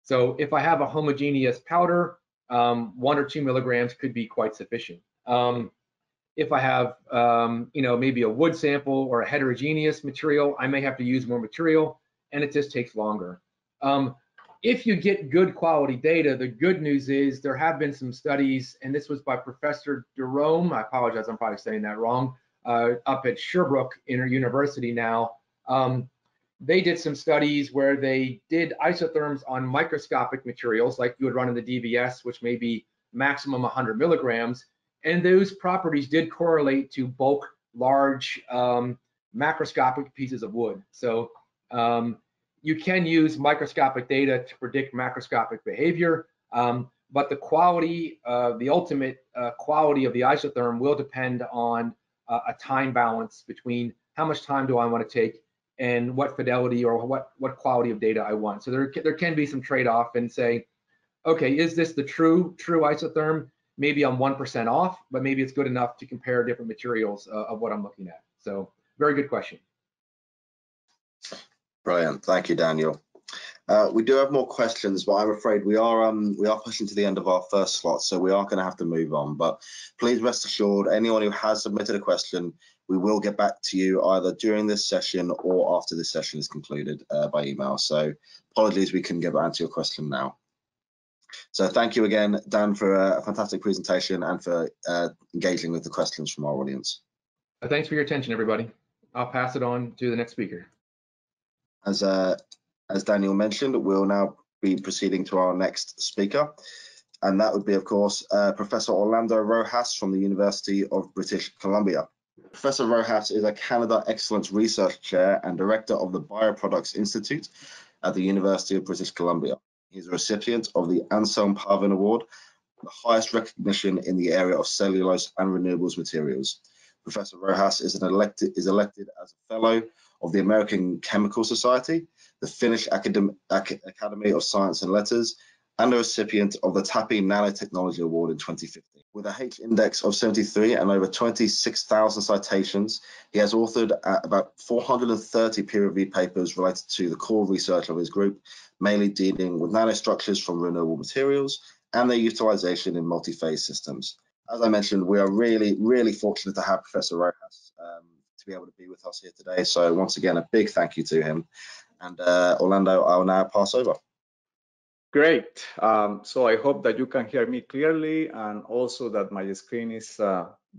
So if I have a homogeneous powder, 1 or 2 milligrams could be quite sufficient. If I have, maybe a wood sample or a heterogeneous material, I may have to use more material, and it just takes longer. If you get good quality data, the good news is there have been some studies, and this was by Professor Deuterium, I apologize, I'm probably saying that wrong, up at Sherbrooke University now. They did some studies where they did isotherms on microscopic materials like you would run in the DVS, which may be maximum 100 milligrams, and those properties did correlate to bulk, large, macroscopic pieces of wood. So you can use microscopic data to predict macroscopic behavior, but the quality, the ultimate quality of the isotherm will depend on a time balance between how much time do I want to take and what fidelity or what quality of data I want. So there can be some trade-off and say, okay, is this the true isotherm? Maybe I'm 1% off, but maybe it's good enough to compare different materials of what I'm looking at. So very good question. Brilliant, thank you, Daniel. We do have more questions, but I'm afraid we are pushing to the end of our first slot, so we are going to have to move on. But please rest assured, anyone who has submitted a question, we will get back to you either during this session or after this session is concluded by email. So apologies we couldn't get back to your question now. So thank you again, Dan, for a fantastic presentation and for engaging with the questions from our audience. Thanks for your attention, everybody. I'll pass it on to the next speaker. As Daniel mentioned, we'll now be proceeding to our next speaker, and that would be, of course, Professor Orlando Rojas from the University of British Columbia. Professor Rojas is a Canada Excellence Research Chair and Director of the Bioproducts Institute at the University of British Columbia. He's a recipient of the Anselm Parvin Award, the highest recognition in the area of cellulose and renewables materials. Professor Rojas is elected as a Fellow of the American Chemical Society, the Finnish Academy of Science and Letters, and a recipient of the TAPI Nanotechnology Award in 2015. With a H index of 73 and over 26,000 citations, he has authored about 430 peer-reviewed papers related to the core research of his group, mainly dealing with nanostructures from renewable materials and their utilization in multi-phase systems. As I mentioned, we are really fortunate to have Professor Rojas to be able to be with us here today. So once again, a big thank you to him. And Orlando, I'll now pass over. Great. So I hope that you can hear me clearly and also that my screen is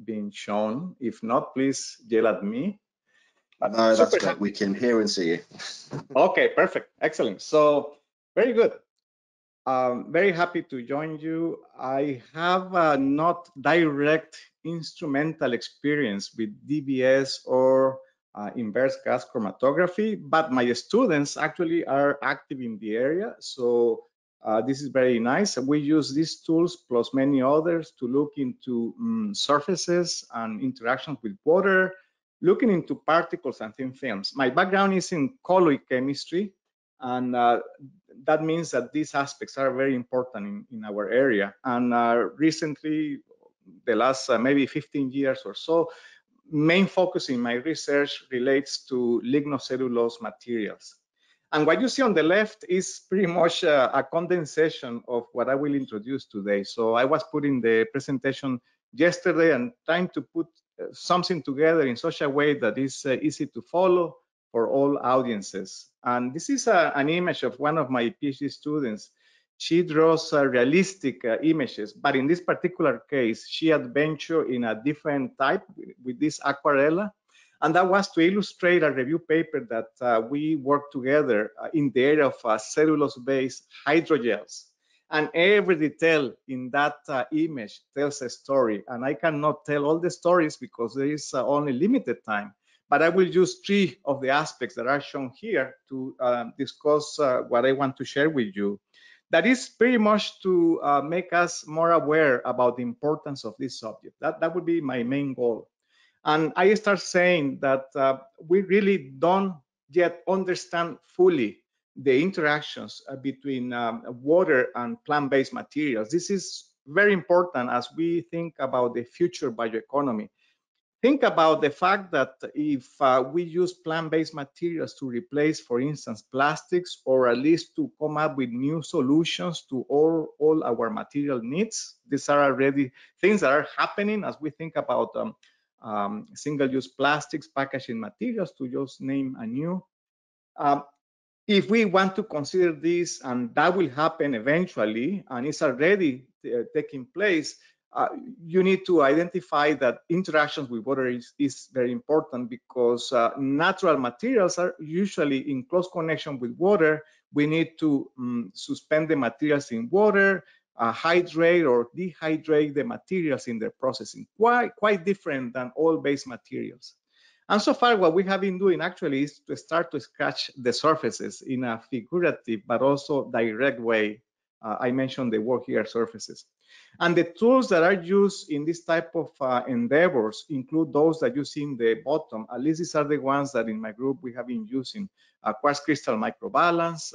being shown. If not, please yell at me. No, that's great. We can hear and see you. Okay, perfect. Excellent. So very good. Very happy to join you. I have not direct instrumental experience with DBS or inverse gas chromatography, but my students actually are active in the area. So this is very nice. We use these tools plus many others to look into surfaces and interactions with water, looking into particles and thin films. My background is in colloid chemistry, and that means that these aspects are very important in our area. And recently, the last maybe 15 years or so, main focus in my research relates to lignocellulose materials. And what you see on the left is pretty much a condensation of what I will introduce today. So I was putting the presentation yesterday and trying to put something together in such a way that is easy to follow for all audiences. And this is an image of one of my PhD students. She draws realistic images, but in this particular case, she adventured in a different type with this aquarella. And that was to illustrate a review paper that we worked together in the area of cellulose-based hydrogels. And every detail in that image tells a story. And I cannot tell all the stories because there is only limited time. But I will use 3 of the aspects that are shown here to discuss what I want to share with you. That is pretty much to make us more aware about the importance of this subject. That would be my main goal. And I start saying that we really don't yet understand fully the interactions between water and plant-based materials. This is very important as we think about the future bioeconomy. Think about the fact that if we use plant-based materials to replace, for instance, plastics, or at least to come up with new solutions to all our material needs, these are already things that are happening as we think about single-use plastics, packaging materials, to just name a new. If we want to consider this, and that will happen eventually, and it's already taking place, you need to identify that interactions with water is very important because natural materials are usually in close connection with water. We need to suspend the materials in water, hydrate or dehydrate the materials in their processing. Quite different than oil-based materials. And so far, what we have been doing actually is to start to scratch the surfaces in a figurative but also direct way. I mentioned the work here surfaces. And the tools that are used in this type of endeavors include those that you see in the bottom. At least these are the ones that in my group we have been using. Quartz crystal microbalance,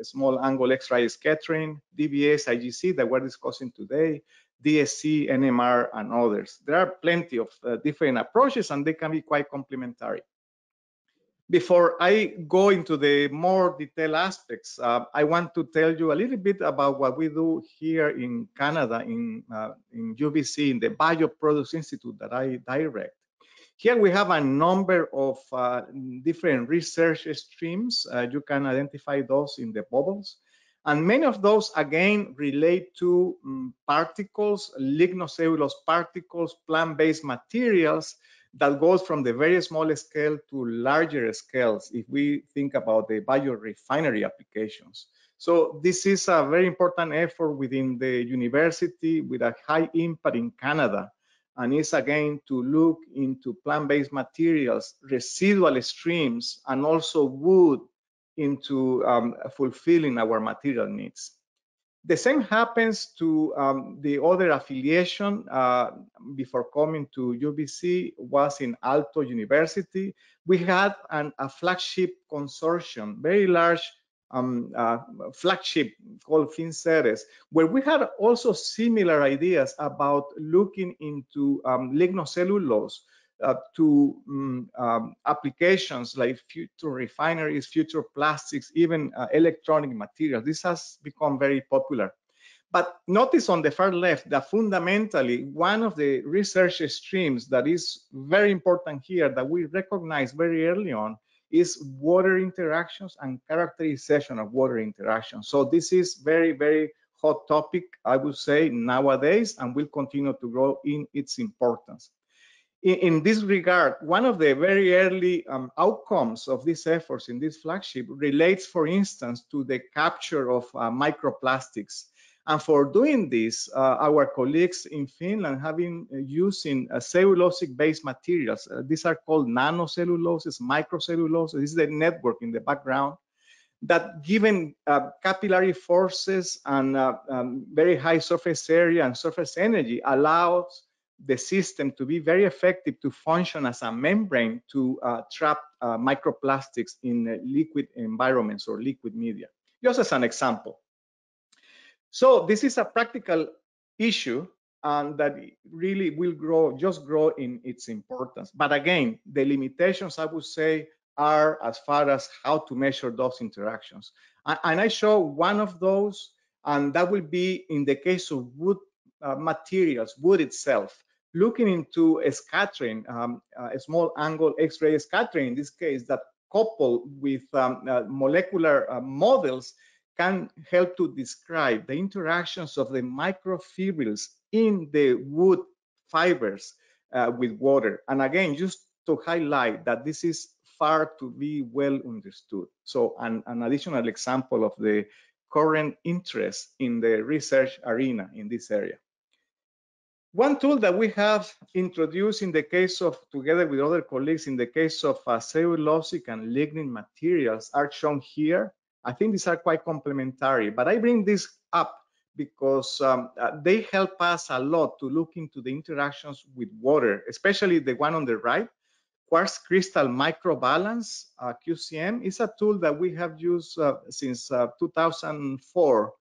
small angle X-ray scattering, DBS, IGC that we're discussing today, DSC, NMR, and others. There are plenty of different approaches, and they can be quite complementary. Before I go into the more detailed aspects, I want to tell you a little bit about what we do here in Canada, in UBC, in the Bioproducts Institute that I direct. Here we have a number of different research streams. You can identify those in the bubbles. And many of those, again, relate to particles, lignocellulose particles, plant-based materials, that goes from the very small scale to larger scales if we think about the biorefinery applications. So this is a very important effort within the university with a high impact in Canada. And it's again to look into plant-based materials, residual streams, and also wood into fulfilling our material needs. The same happens to the other affiliation before coming to UBC was in Aalto University. We had a flagship consortium, very large flagship called Finceres, where we had also similar ideas about looking into lignocellulose to applications like future refineries, future plastics, even electronic materials. This has become very popular. But notice on the far left that fundamentally one of the research streams that is very important here that we recognize very early on is water interactions and characterization of water interactions. So this is very, very hot topic, I would say, nowadays, and will continue to grow in its importance. In this regard, one of the very early outcomes of these efforts in this flagship relates, for instance, to the capture of microplastics. And for doing this, our colleagues in Finland have been using cellulosic-based materials. These are called nanocelluloses, microcellulose. This is the network in the background that, given capillary forces and very high surface area and surface energy, allows the system to be very effective to function as a membrane to trap microplastics in liquid environments or liquid media. Just as an example. So this is a practical issue that really will grow in its importance. But again, the limitations, I would say, are as far as how to measure those interactions. And I show one of those, and that will be in the case of wood materials, wood itself. Looking into a scattering, a small angle X-ray scattering in this case, that coupled with molecular models can help to describe the interactions of the microfibrils in the wood fibers with water. And again, just to highlight that this is far to be well understood. So an additional example of the current interest in the research arena in this area. One tool that we have introduced in the case of, together with other colleagues, in the case of cellulosic and lignin materials are shown here. I think these are quite complementary, but I bring this up because they help us a lot to look into the interactions with water, especially the one on the right. Quartz crystal microbalance, QCM, is a tool that we have used since 2004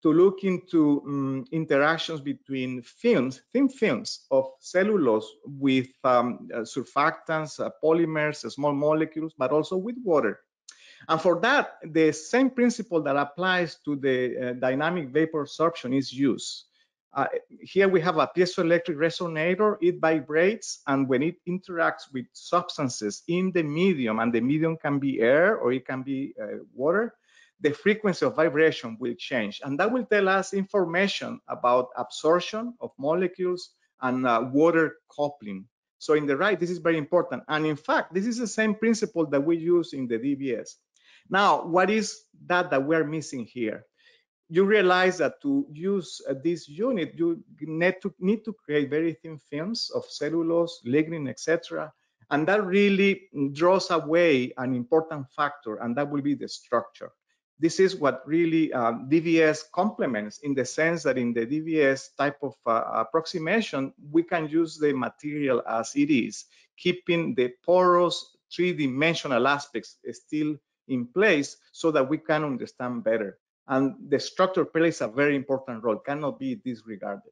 to look into interactions between films, thin films of cellulose with surfactants, polymers, small molecules, but also with water. And for that, the same principle that applies to the dynamic vapor sorption is used. Here we have a piezoelectric resonator. It vibrates, and when it interacts with substances in the medium, and the medium can be air or it can be water, the frequency of vibration will change. And that will tell us information about absorption of molecules and water coupling. So in the right, this is very important. And in fact, this is the same principle that we use in the DBS. Now, what is that we're missing here? You realize that to use this unit, you need to create very thin films of cellulose, lignin, etc. And that really draws away an important factor, and that will be the structure. This is what really DVS complements, in the sense that in the DVS type of approximation, we can use the material as it is, keeping the porous three-dimensional aspects still in place so that we can understand better. And the structure plays a very important role, cannot be disregarded.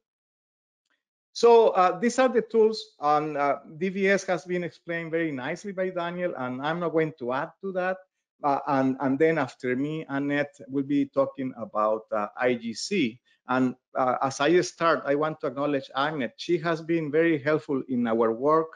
So these are the tools, and DVS has been explained very nicely by Daniel, and I'm not going to add to that. And then after me, Annette will be talking about IGC. And as I start, I want to acknowledge Annette. She has been very helpful in our work.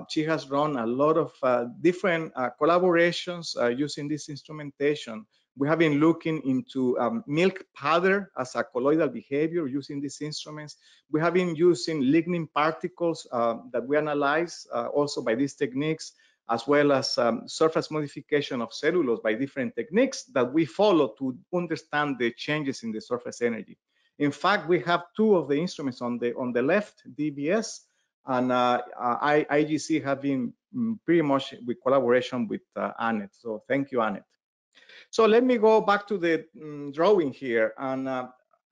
She has run a lot of different collaborations using this instrumentation. We have been looking into milk powder as a colloidal behavior using these instruments. We have been using lignin particles that we analyze also by these techniques, as well as surface modification of cellulose by different techniques that we follow to understand the changes in the surface energy. In fact, we have two of the instruments on the left, DVS, and IGC have been pretty much with collaboration with Annette. So thank you, Annette. So let me go back to the drawing here. And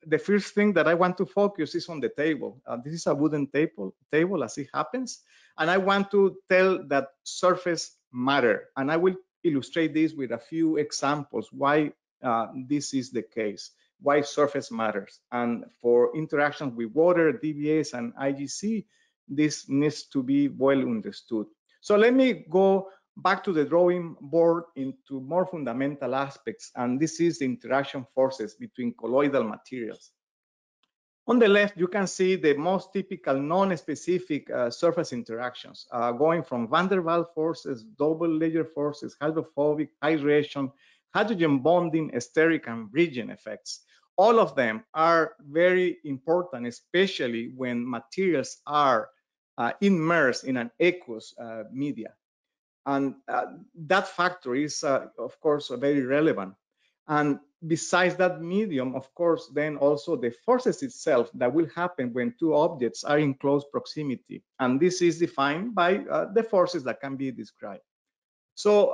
the first thing that I want to focus is on the table. This is a wooden table as it happens. And I want to tell that surface matter. And I will illustrate this with a few examples why this is the case, why surface matters. And for interactions with water, DVS, and IGC, this needs to be well understood. So let me go back to the drawing board into more fundamental aspects, and this is the interaction forces between colloidal materials. On the left, you can see the most typical non-specific surface interactions, going from van der Waals forces, double layer forces, hydrophobic, hydration, hydrogen bonding, steric, and bridging effects. All of them are very important, especially when materials are immersed in an aqueous media. And that factor is, of course, very relevant. And besides that medium, of course, then also the forces itself that will happen when two objects are in close proximity. And this is defined by the forces that can be described. So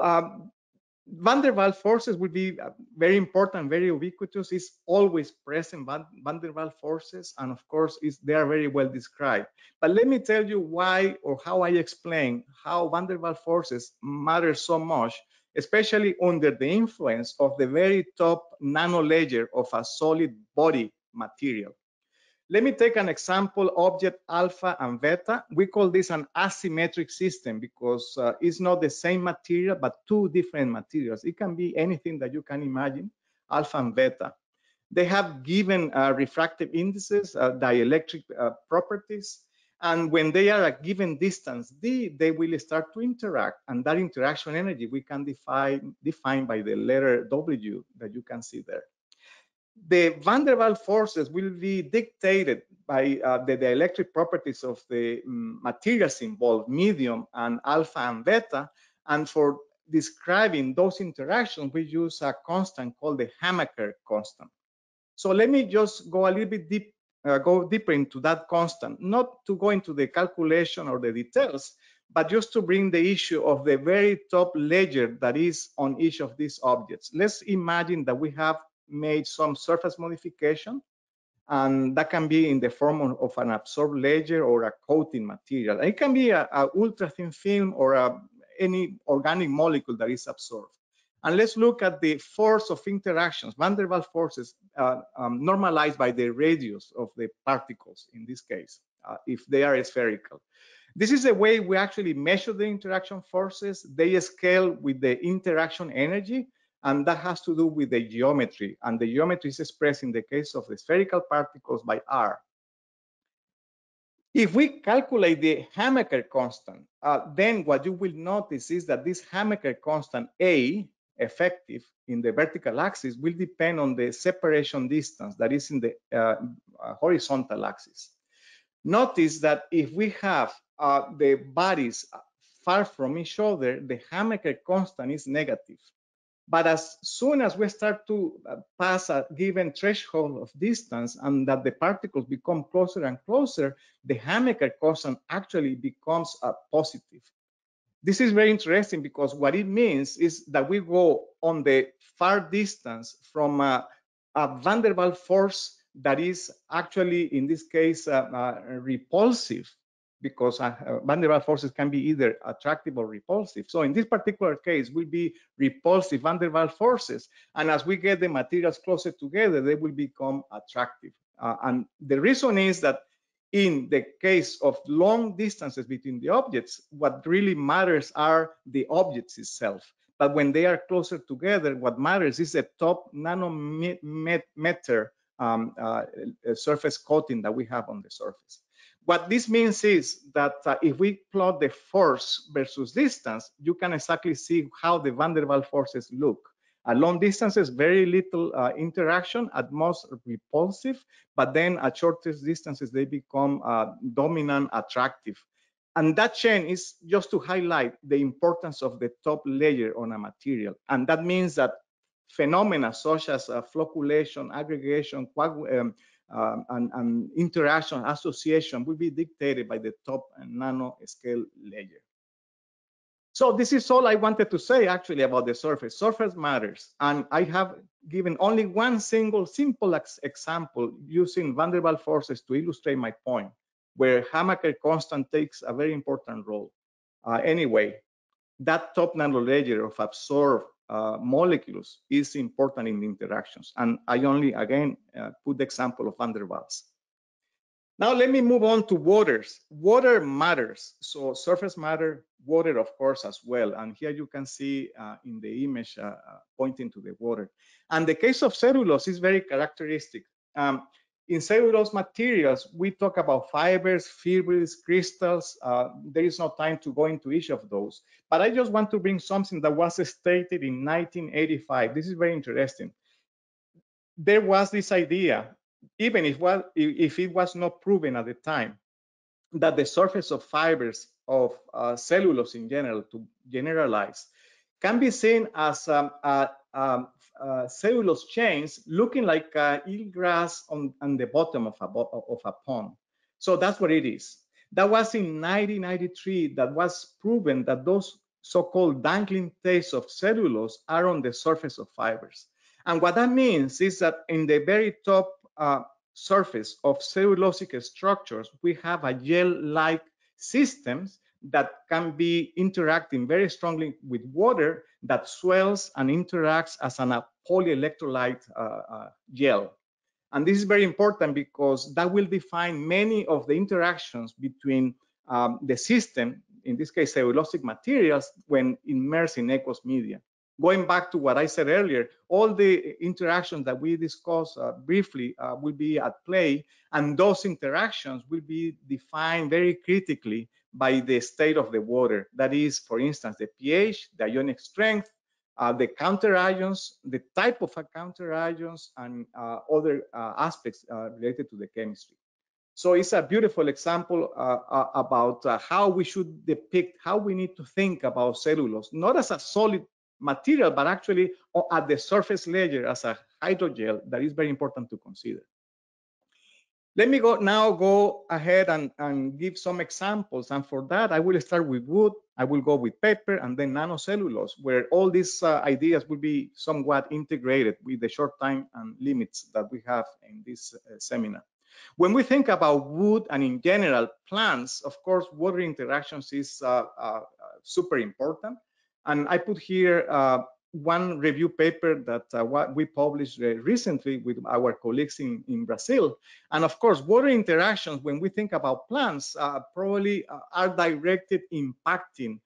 van der Waals forces will be very important, very ubiquitous. It's always present, van der Waals forces, and of course, they are very well described. But let me tell you why, or how I explain how van der Waals forces matter so much, especially under the influence of the very top nano layer of a solid body material. Let me take an example, object alpha and beta. We call this an asymmetric system because it's not the same material, but two different materials. It can be anything that you can imagine, alpha and beta. They have given refractive indices, dielectric properties, and when they are at given distance d, they will start to interact, and that interaction energy we can define by the letter W that you can see there. The van der Waals forces will be dictated by the dielectric properties of the materials involved, medium and alpha and beta. And for describing those interactions, we use a constant called the Hammacker constant. So let me just go a little bit deeper into that constant, not to go into the calculation or the details, but just to bring the issue of the very top layer that is on each of these objects. Let's imagine that we have made some surface modification, and that can be in the form of an absorbed layer or a coating material. It can be a ultra thin film or any organic molecule that is absorbed. And let's look at the force of interactions, van der Waals forces normalized by the radius of the particles in this case, if they are spherical. This is the way we actually measure the interaction forces. They scale with the interaction energy, and that has to do with the geometry. And the geometry is expressed in the case of the spherical particles by R. If we calculate the Hammacker constant, then what you will notice is that this Hammacker constant A, effective in the vertical axis, will depend on the separation distance that is in the horizontal axis. Notice that if we have the bodies far from each other, the Hammacker constant is negative. But as soon as we start to pass a given threshold of distance and that the particles become closer and closer, the Hammacker constant actually becomes positive. This is very interesting because what it means is that we go on the far distance from a van der Waals force that is actually, in this case, repulsive, because van der Waals forces can be either attractive or repulsive. So in this particular case, will be repulsive van der Waals forces. And as we get the materials closer together, they will become attractive. And the reason is that in the case of long distances between the objects, what really matters are the objects itself. But when they are closer together, what matters is the top nanometer surface coating that we have on the surface. What this means is that if we plot the force versus distance, you can exactly see how the van der Waals forces look. At long distances, very little interaction, at most repulsive, but then at shorter distances, they become dominant, attractive. And that chain is just to highlight the importance of the top layer on a material. And that means that phenomena such as flocculation, aggregation, and interaction, association will be dictated by the top nanoscale layer. So this is all I wanted to say actually about the surface. Surface matters. And I have given only one single simple example using van der Waals forces to illustrate my point, where Hammacker Constant takes a very important role. Anyway, that top nanolayer of absorbed molecules is important in the interactions. And I only, again, put the example of van der Waals. Now let me move on to waters. Water matters, so surface matter, water of course as well. And here you can see in the image pointing to the water. And the case of cellulose is very characteristic. In cellulose materials, we talk about fibers, fibrils, crystals. There is no time to go into each of those. But I just want to bring something that was stated in 1985. This is very interesting. There was this idea, even if it was not proven at the time, that the surface of fibers of cellulose in general, to generalize, can be seen as cellulose chains looking like eelgrass on the bottom of a pond. So that's what it is. That was in 1993 that was proven that those so-called dangling tails of cellulose are on the surface of fibers. And what that means is that in the very top surface of cellulosic structures, we have a gel-like systems that can be interacting very strongly with water that swells and interacts as a polyelectrolyte gel. And this is very important because that will define many of the interactions between the system, in this case cellulosic materials, when immersed in aqueous media. Going back to what I said earlier, all the interactions that we discussed briefly will be at play, and those interactions will be defined very critically by the state of the water. That is, for instance, the pH, the ionic strength, the counter ions, the type of counter ions, and other aspects related to the chemistry. So it's a beautiful example about how we should depict, how we need to think about cellulose, not as a solid material, but actually at the surface layer as a hydrogel that is very important to consider. Let me go ahead and give some examples. And for that, I will start with wood, I will go with paper, and then nanocellulose, where all these ideas will be somewhat integrated with the short time and limits that we have in this seminar. When we think about wood and in general plants, of course, water interactions is super important. And I put here one review paper that we published recently with our colleagues in Brazil. And of course, water interactions, when we think about plants, probably are directed impacting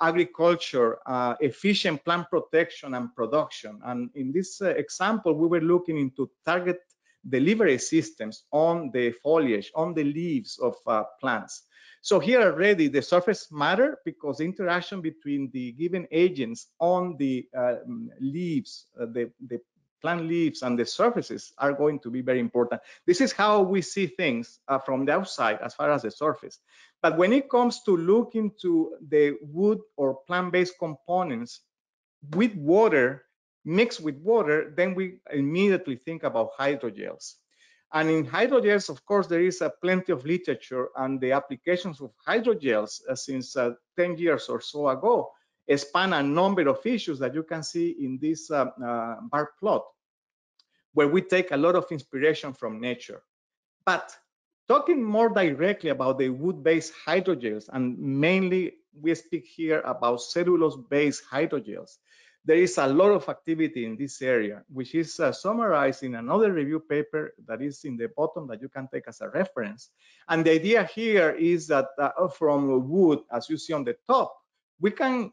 agriculture, efficient plant protection and production. And in this example, we were looking into target delivery systems on the foliage, on the leaves of plants. So here already the surface matter because the interaction between the given agents on the leaves, the plant leaves and the surfaces are going to be very important. This is how we see things from the outside as far as the surface. But when it comes to look into the wood or plant-based components with water, mixed with water, then we immediately think about hydrogels. And in hydrogels, of course, there is plenty of literature, and the applications of hydrogels since 10 years or so ago span a number of issues that you can see in this bar plot, where we take a lot of inspiration from nature. But talking more directly about the wood-based hydrogels, and mainly we speak here about cellulose-based hydrogels, there is a lot of activity in this area, which is summarized in another review paper that is in the bottom that you can take as a reference. And the idea here is that from wood, as you see on the top, we can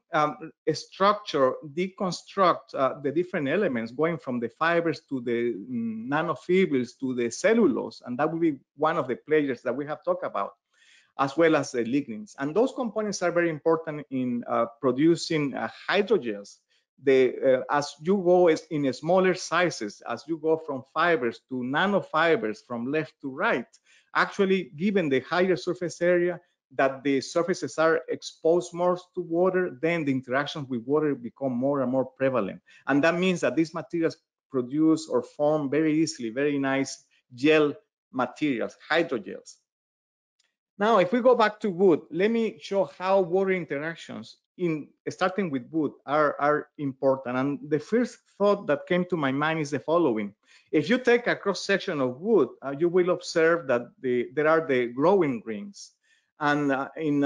structure, deconstruct the different elements, going from the fibers to the nanofibrils to the cellulose, and that will be one of the players that we have talked about, as well as the lignins. And those components are very important in producing hydrogels. As you go in smaller sizes, as you go from fibers to nanofibers from left to right, actually, given the higher surface area, that the surfaces are exposed more to water, then the interactions with water become more and more prevalent. And that means that these materials produce or form very easily very nice gel materials, hydrogels. Now, if we go back to wood, let me show how water interactions, starting with wood, are important. And the first thought that came to my mind is the following. If you take a cross-section of wood, you will observe that there are the growing rings. And in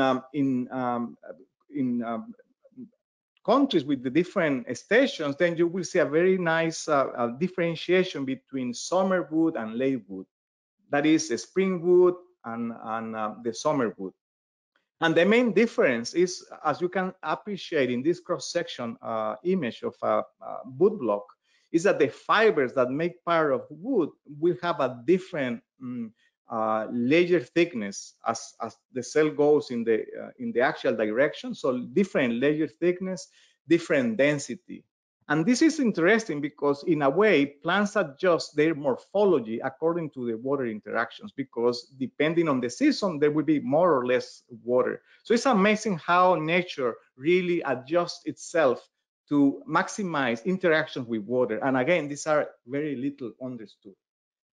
countries with the different stations, then you will see a very nice differentiation between summer wood and late wood. That is the spring wood and the summer wood. And the main difference is, as you can appreciate in this cross-section image of a wood block, is that the fibers that make part of wood will have a different layer thickness as the cell goes in the actual direction. So different layer thickness, different density. And this is interesting because, in a way, plants adjust their morphology according to the water interactions, because depending on the season, there will be more or less water. So it's amazing how nature really adjusts itself to maximize interactions with water. And again, these are very little understood.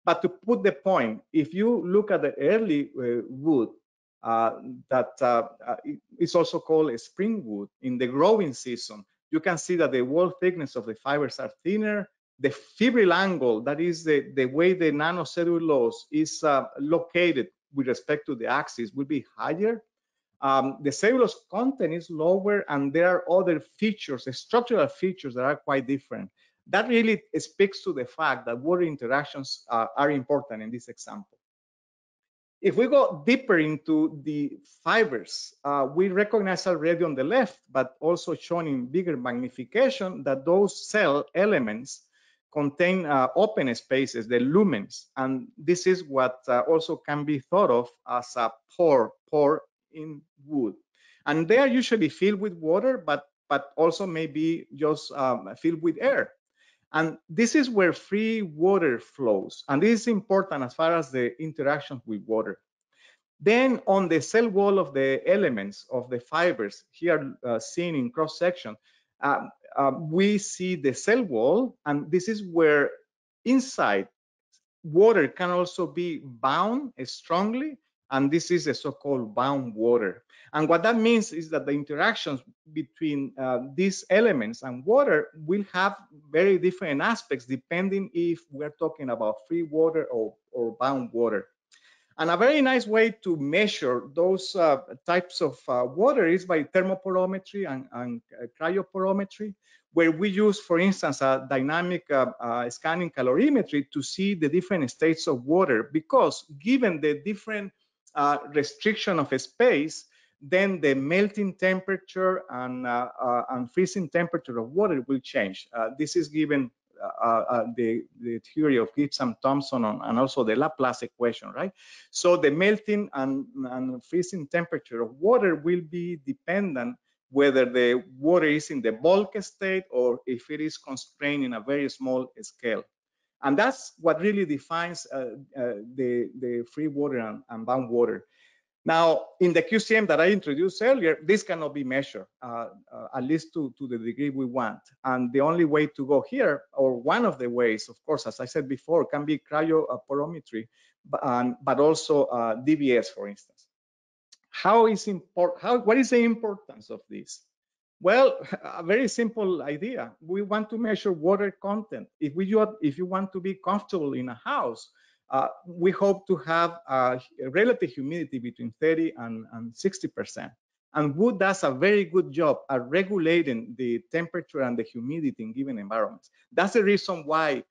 But to put the point, if you look at the early wood, it's also called a spring wood, in the growing season, you can see that the wall thickness of the fibers are thinner. The fibril angle, that is the way the nanocellulose is located with respect to the axis, will be higher. The cellulose content is lower, and there are other features, structural features, that are quite different. That really speaks to the fact that water interactions are important in this example. If we go deeper into the fibers, we recognize already on the left, but also shown in bigger magnification, that those cell elements contain open spaces, the lumens, and this is what also can be thought of as a pore in wood. And they are usually filled with water, but also maybe just filled with air. And this is where free water flows. And this is important as far as the interactions with water. Then on the cell wall of the elements of the fibers, here seen in cross-section, we see the cell wall, and this is where inside water can also be bound strongly, and this is a so-called bound water. And what that means is that the interactions between these elements and water will have very different aspects depending if we're talking about free water or bound water. And a very nice way to measure those types of water is by thermoporometry and cryoporometry, where we use, for instance, a dynamic scanning calorimetry to see the different states of water, because given the different restriction of a space, then the melting temperature and freezing temperature of water will change. This is given the theory of Gibbs-Thompson and also the Laplace equation, right? So the melting and freezing temperature of water will be dependent whether the water is in the bulk state or if it is constrained in a very small scale. And that's what really defines the free water and bound water. Now, in the QCM that I introduced earlier, this cannot be measured, at least to the degree we want. And the only way to go here, or one of the ways, of course, as I said before, can be cryoporometry, but also DBS, for instance. What is the importance of this? Well, a very simple idea. We want to measure water content. If you want to be comfortable in a house, we hope to have a relative humidity between 30 and 60%. And wood does a very good job at regulating the temperature and the humidity in given environments. That's the reason why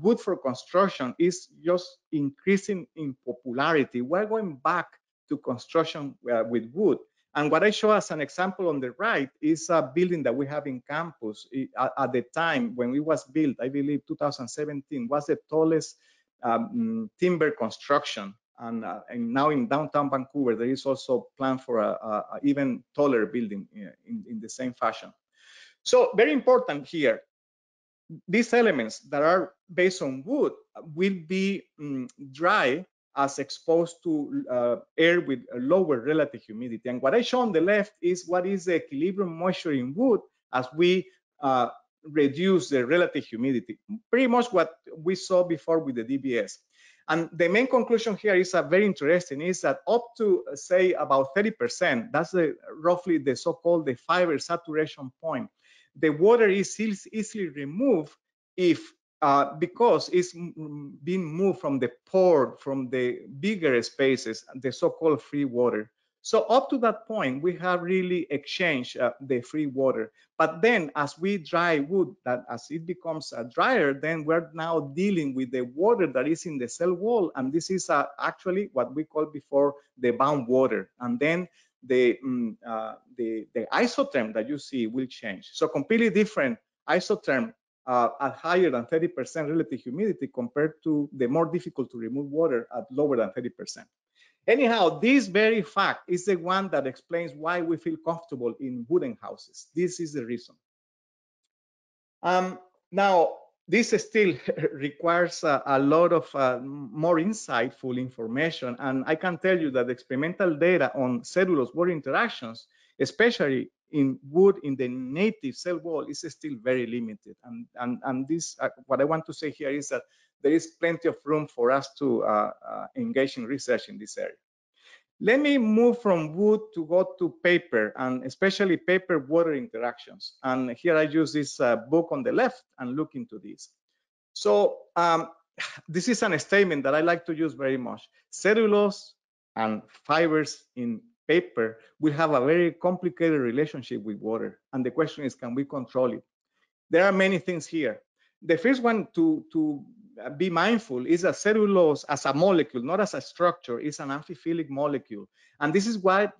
wood for construction is just increasing in popularity. We're going back to construction with wood. And what I show as an example on the right is a building that we have in campus. At the time when it was built, I believe 2017, was the tallest timber construction. And now in downtown Vancouver, there is also plan for a even taller building in the same fashion. So very important here, these elements that are based on wood will be dry as exposed to air with a lower relative humidity. And what I show on the left is what is the equilibrium moisture in wood as we reduce the relative humidity. Pretty much what we saw before with the DBS. And the main conclusion here is very interesting, is that up to, say, about 30%, that's roughly the so-called the fiber saturation point. The water is easily removed if because it's being moved from the pore, from the bigger spaces, the so-called free water. So up to that point, we have really exchanged the free water. But then as we dry wood, that as it becomes drier, then we're now dealing with the water that is in the cell wall. And this is actually what we called before the bound water. And then the isotherm that you see will change. So completely different isotherm at higher than 30% relative humidity compared to the more difficult to remove water at lower than 30%. Anyhow, this very fact is the one that explains why we feel comfortable in wooden houses. This is the reason. Now, this still requires a lot of more insightful information. And I can tell you that experimental data on cellulose-water interactions, especially in wood in the native cell wall, is still very limited. And this, what I want to say here is that there is plenty of room for us to engage in research in this area. Let me move from wood to go to paper, and especially paper-water interactions. And here I use this book on the left and look into this. So this is a statement that I like to use very much. Cellulose and fibers in paper will have a very complicated relationship with water. And the question is, can we control it? There are many things here. The first one to be mindful is that cellulose as a molecule, not as a structure, is an amphiphilic molecule. And this is why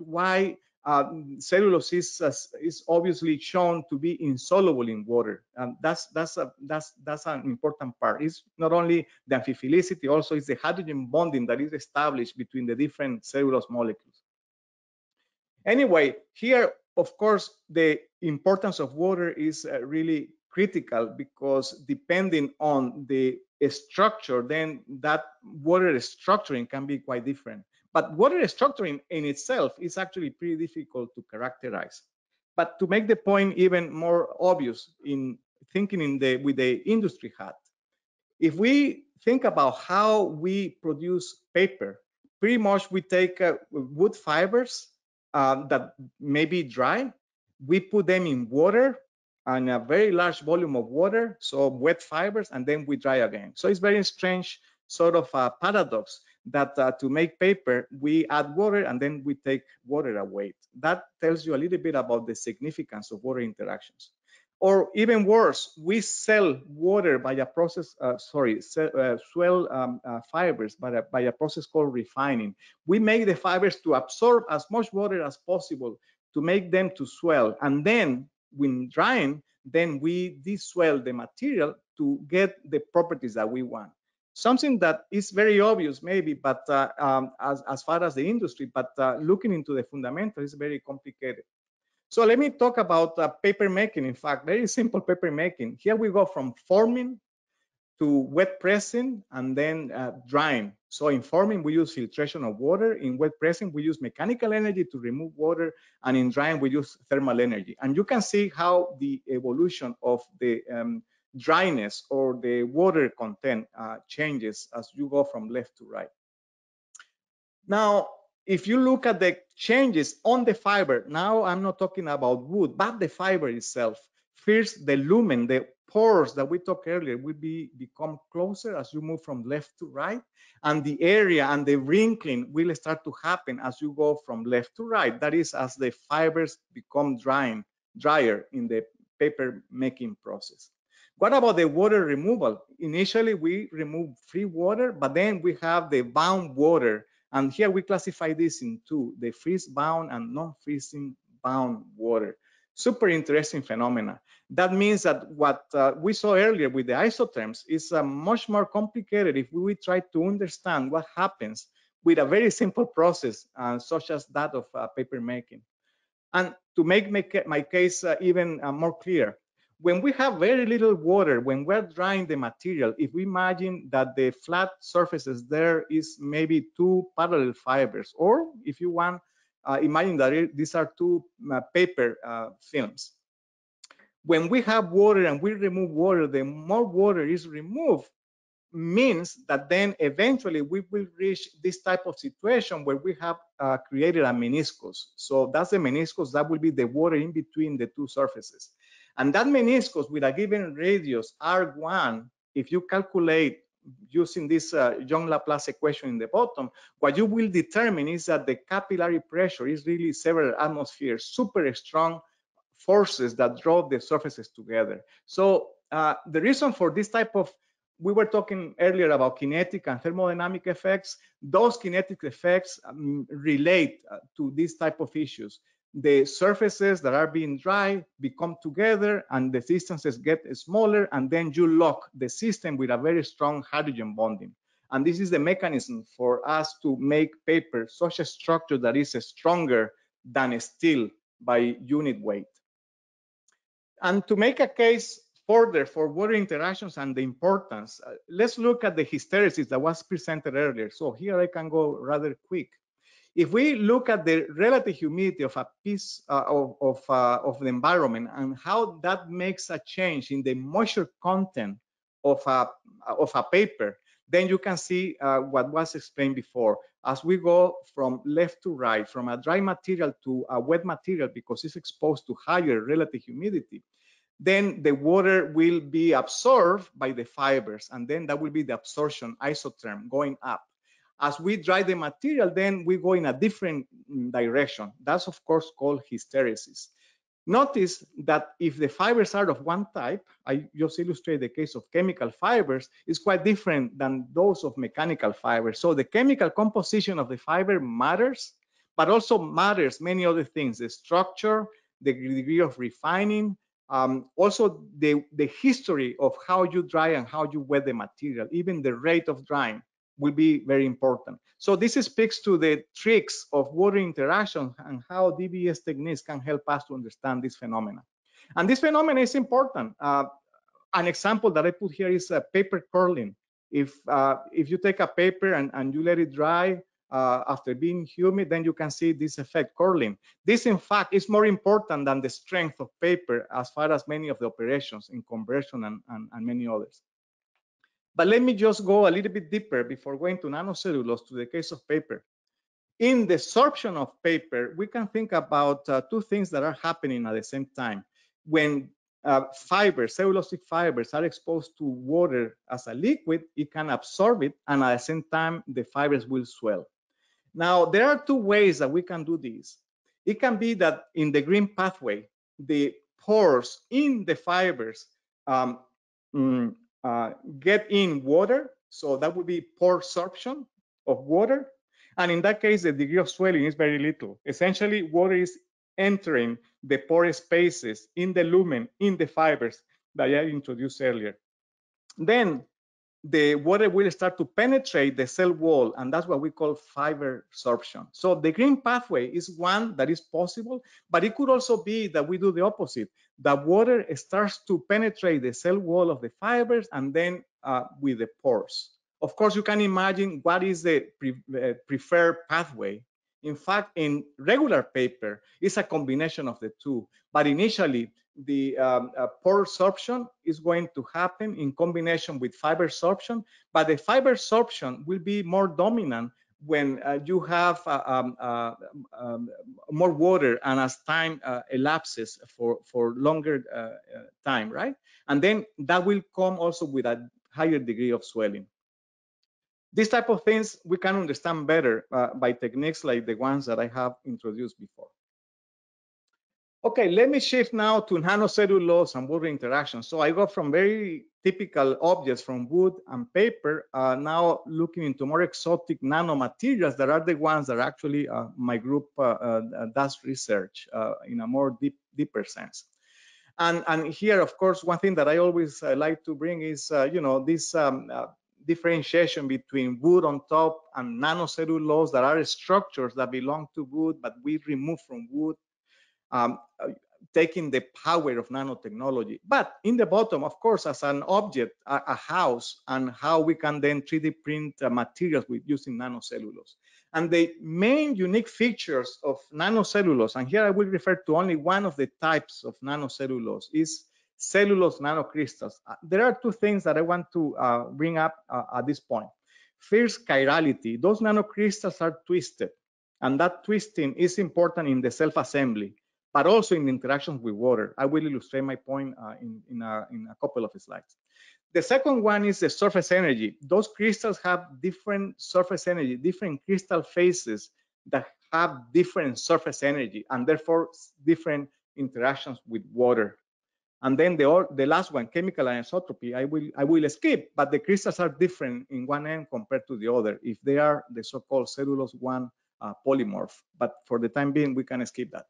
cellulose is obviously shown to be insoluble in water. That's an important part. It's not only the amphiphilicity, also it's the hydrogen bonding that is established between the different cellulose molecules. Anyway, here, of course, the importance of water is really critical, because depending on the structure, then that water structuring can be quite different. But water structuring in itself is actually pretty difficult to characterize. But to make the point even more obvious, in thinking with the industry hat, if we think about how we produce paper, pretty much we take wood fibers that may be dry, we put them in water, and a very large volume of water, so wet fibers, and then we dry again. So it's very strange sort of a paradox that to make paper, we add water and then we take water away. That tells you a little bit about the significance of water interactions. Or even worse, we sell water by a process, fibers by a process called refining. We make the fibers to absorb as much water as possible to make them to swell, and then when drying, then we deswell the material to get the properties that we want. Something that is very obvious maybe, but as far as the industry, but looking into the fundamentals is very complicated. So let me talk about paper making. In fact, very simple paper making. Here we go from forming to wet pressing and then drying. So in forming, we use filtration of water. In wet pressing, we use mechanical energy to remove water. And in drying, we use thermal energy. And you can see how the evolution of the dryness or the water content changes as you go from left to right. Now, if you look at the changes on the fiber, now I'm not talking about wood, but the fiber itself. First, the lumen, the pores that we talked earlier will become closer as you move from left to right, and the area and the wrinkling will start to happen as you go from left to right. That is, as the fibers become drier in the paper making process. What about the water removal? Initially, we remove free water, but then we have the bound water. And here we classify this in two, the freeze-bound and non-freezing bound water. Super interesting phenomena. That means that what we saw earlier with the isotherms is much more complicated if we try to understand what happens with a very simple process, such as that of paper making. And to make my case even more clear, when we have very little water, when we're drying the material, if we imagine that the flat surfaces there is maybe two parallel fibers, or if you want, imagine that these are two paper films. When we have water and we remove water, the more water is removed, means that then eventually we will reach this type of situation where we have created a meniscus. So that's the meniscus, that will be the water in between the two surfaces. And that meniscus with a given radius R1, if you calculate using this Young-Laplace equation in the bottom, what you will determine is that the capillary pressure is really several atmospheres, super strong forces that draw the surfaces together. So the reason for this type of, we were talking earlier about kinetic and thermodynamic effects. Those kinetic effects relate to this type of issues. The surfaces that are being dry become together and the distances get smaller, and then you lock the system with a very strong hydrogen bonding. And this is the mechanism for us to make paper such a structure that is stronger than steel by unit weight. And to make a case further for water interactions and the importance, let's look at the hysteresis that was presented earlier. So here I can go rather quick. If we look at the relative humidity of a piece of the environment and how that makes a change in the moisture content of a paper, then you can see what was explained before. As we go from left to right, from a dry material to a wet material, because it's exposed to higher relative humidity, then the water will be absorbed by the fibers, and then that will be the absorption isotherm going up. As we dry the material, then we go in a different direction. That's of course called hysteresis. Notice that if the fibers are of one type, I just illustrate the case of chemical fibers, is quite different than those of mechanical fibers. So the chemical composition of the fiber matters, but also matters many other things, the structure, the degree of refining, also the history of how you dry and how you wet the material, even the rate of drying will be very important. So this speaks to the tricks of water interaction and how DVS techniques can help us to understand this phenomena. And this phenomena is important. An example that I put here is paper curling. If you take a paper and you let it dry after being humid, then you can see this effect curling. This, in fact, is more important than the strength of paper as far as many of the operations in conversion and many others. But let me just go a little bit deeper before going to nanocellulose to the case of paper. In the desorption of paper, we can think about two things that are happening at the same time. When fibers, cellulosic fibers, are exposed to water as a liquid, it can absorb it, and at the same time, the fibers will swell. Now, there are two ways that we can do this. It can be that in the green pathway, the pores in the fibers get in water, so that would be pore sorption of water. And in that case, the degree of swelling is very little. Essentially, water is entering the pore spaces in the lumen, in the fibers that I introduced earlier. Then the water will start to penetrate the cell wall, and that's what we call fiber sorption. So the green pathway is one that is possible, but it could also be that we do the opposite. The water starts to penetrate the cell wall of the fibers and then with the pores. Of course, you can imagine what is the preferred pathway. In fact, in regular paper, it's a combination of the two. But initially, the pore sorption is going to happen in combination with fiber sorption. But the fiber sorption will be more dominant when you have more water and as time elapses for longer time, right? And then that will come also with a higher degree of swelling. These type of things we can understand better by techniques like the ones that I have introduced before. Okay, let me shift now to nanocellulose and water interactions. So I go from very typical objects from wood and paper, now looking into more exotic nanomaterials that are the ones that actually my group does research in a more deeper sense. And here, of course, one thing that I always like to bring is, you know, this differentiation between wood on top and nanocellulose that are structures that belong to wood, but we remove from wood, taking the power of nanotechnology. But in the bottom, of course, as an object, a house, and how we can then 3D print materials with using nanocellulose. And the main unique features of nanocellulose, and here I will refer to only one of the types of nanocellulose, is cellulose nanocrystals. There are two things that I want to bring up at this point. First, chirality. Those nanocrystals are twisted, and that twisting is important in the self-assembly, but also in the interactions with water. I will illustrate my point in a couple of slides. The second one is the surface energy. Those crystals have different surface energy, different crystal phases that have different surface energy, and therefore different interactions with water. And then the last one, chemical anisotropy, I will skip, but the crystals are different in one end compared to the other if they are the so-called cellulose 1 polymorph. But for the time being, we can skip that.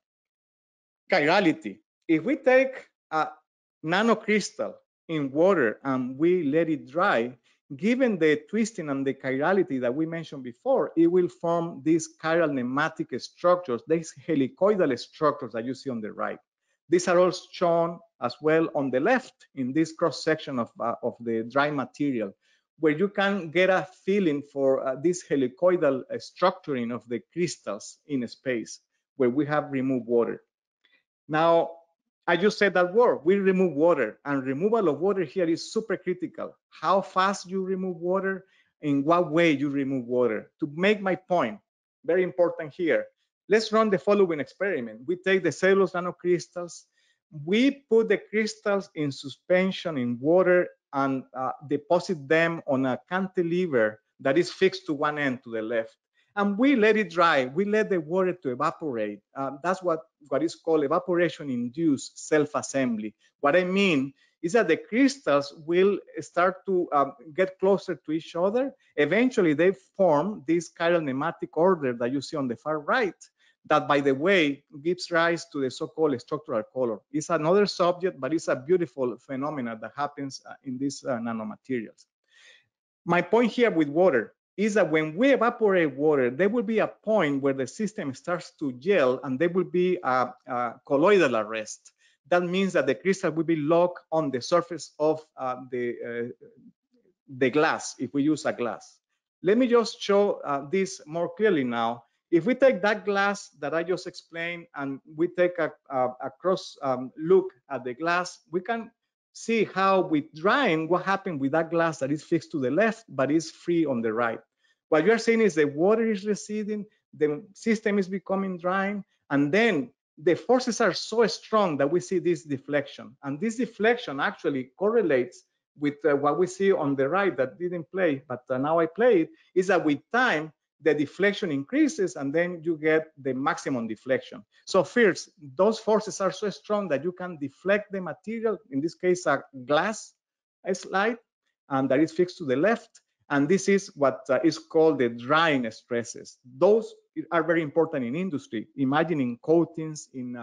Chirality. If we take a nanocrystal in water and we let it dry, given the twisting and the chirality that we mentioned before, it will form these chiral nematic structures, these helicoidal structures that you see on the right. These are all shown as well on the left in this cross section of the dry material, where you can get a feeling for this helicoidal structuring of the crystals in space where we have removed water. Now, I just said that word, we remove water, and removal of water here is super critical. How fast you remove water, in what way you remove water. To make my point, very important here, let's run the following experiment. We take the cellulose nanocrystals, we put the crystals in suspension in water and deposit them on a cantilever that is fixed to one end to the left. And we let it dry. We let the water to evaporate. That's what is called evaporation-induced self-assembly. What I mean is that the crystals will start to get closer to each other. Eventually, they form this chiral nematic order that you see on the far right, that, by the way, gives rise to the so-called structural color. It's another subject, but it's a beautiful phenomenon that happens in these nanomaterials. My point here with water is that when we evaporate water, there will be a point where the system starts to gel and there will be a colloidal arrest. That means that the crystal will be locked on the surface of the glass, if we use a glass. Let me just show this more clearly now. If we take that glass that I just explained and we take a cross look at the glass, we can see how with drying, what happened with that glass that is fixed to the left, but is free on the right. What you're seeing is the water is receding, the system is becoming drying, and then the forces are so strong that we see this deflection. And this deflection actually correlates with what we see on the right that didn't play, but now I play it, is that with time, the deflection increases and then you get the maximum deflection. So first, those forces are so strong that you can deflect the material, in this case, a glass slide, and that is fixed to the left. And this is what is called the drying stresses. Those are very important in industry. Imagine in coatings, in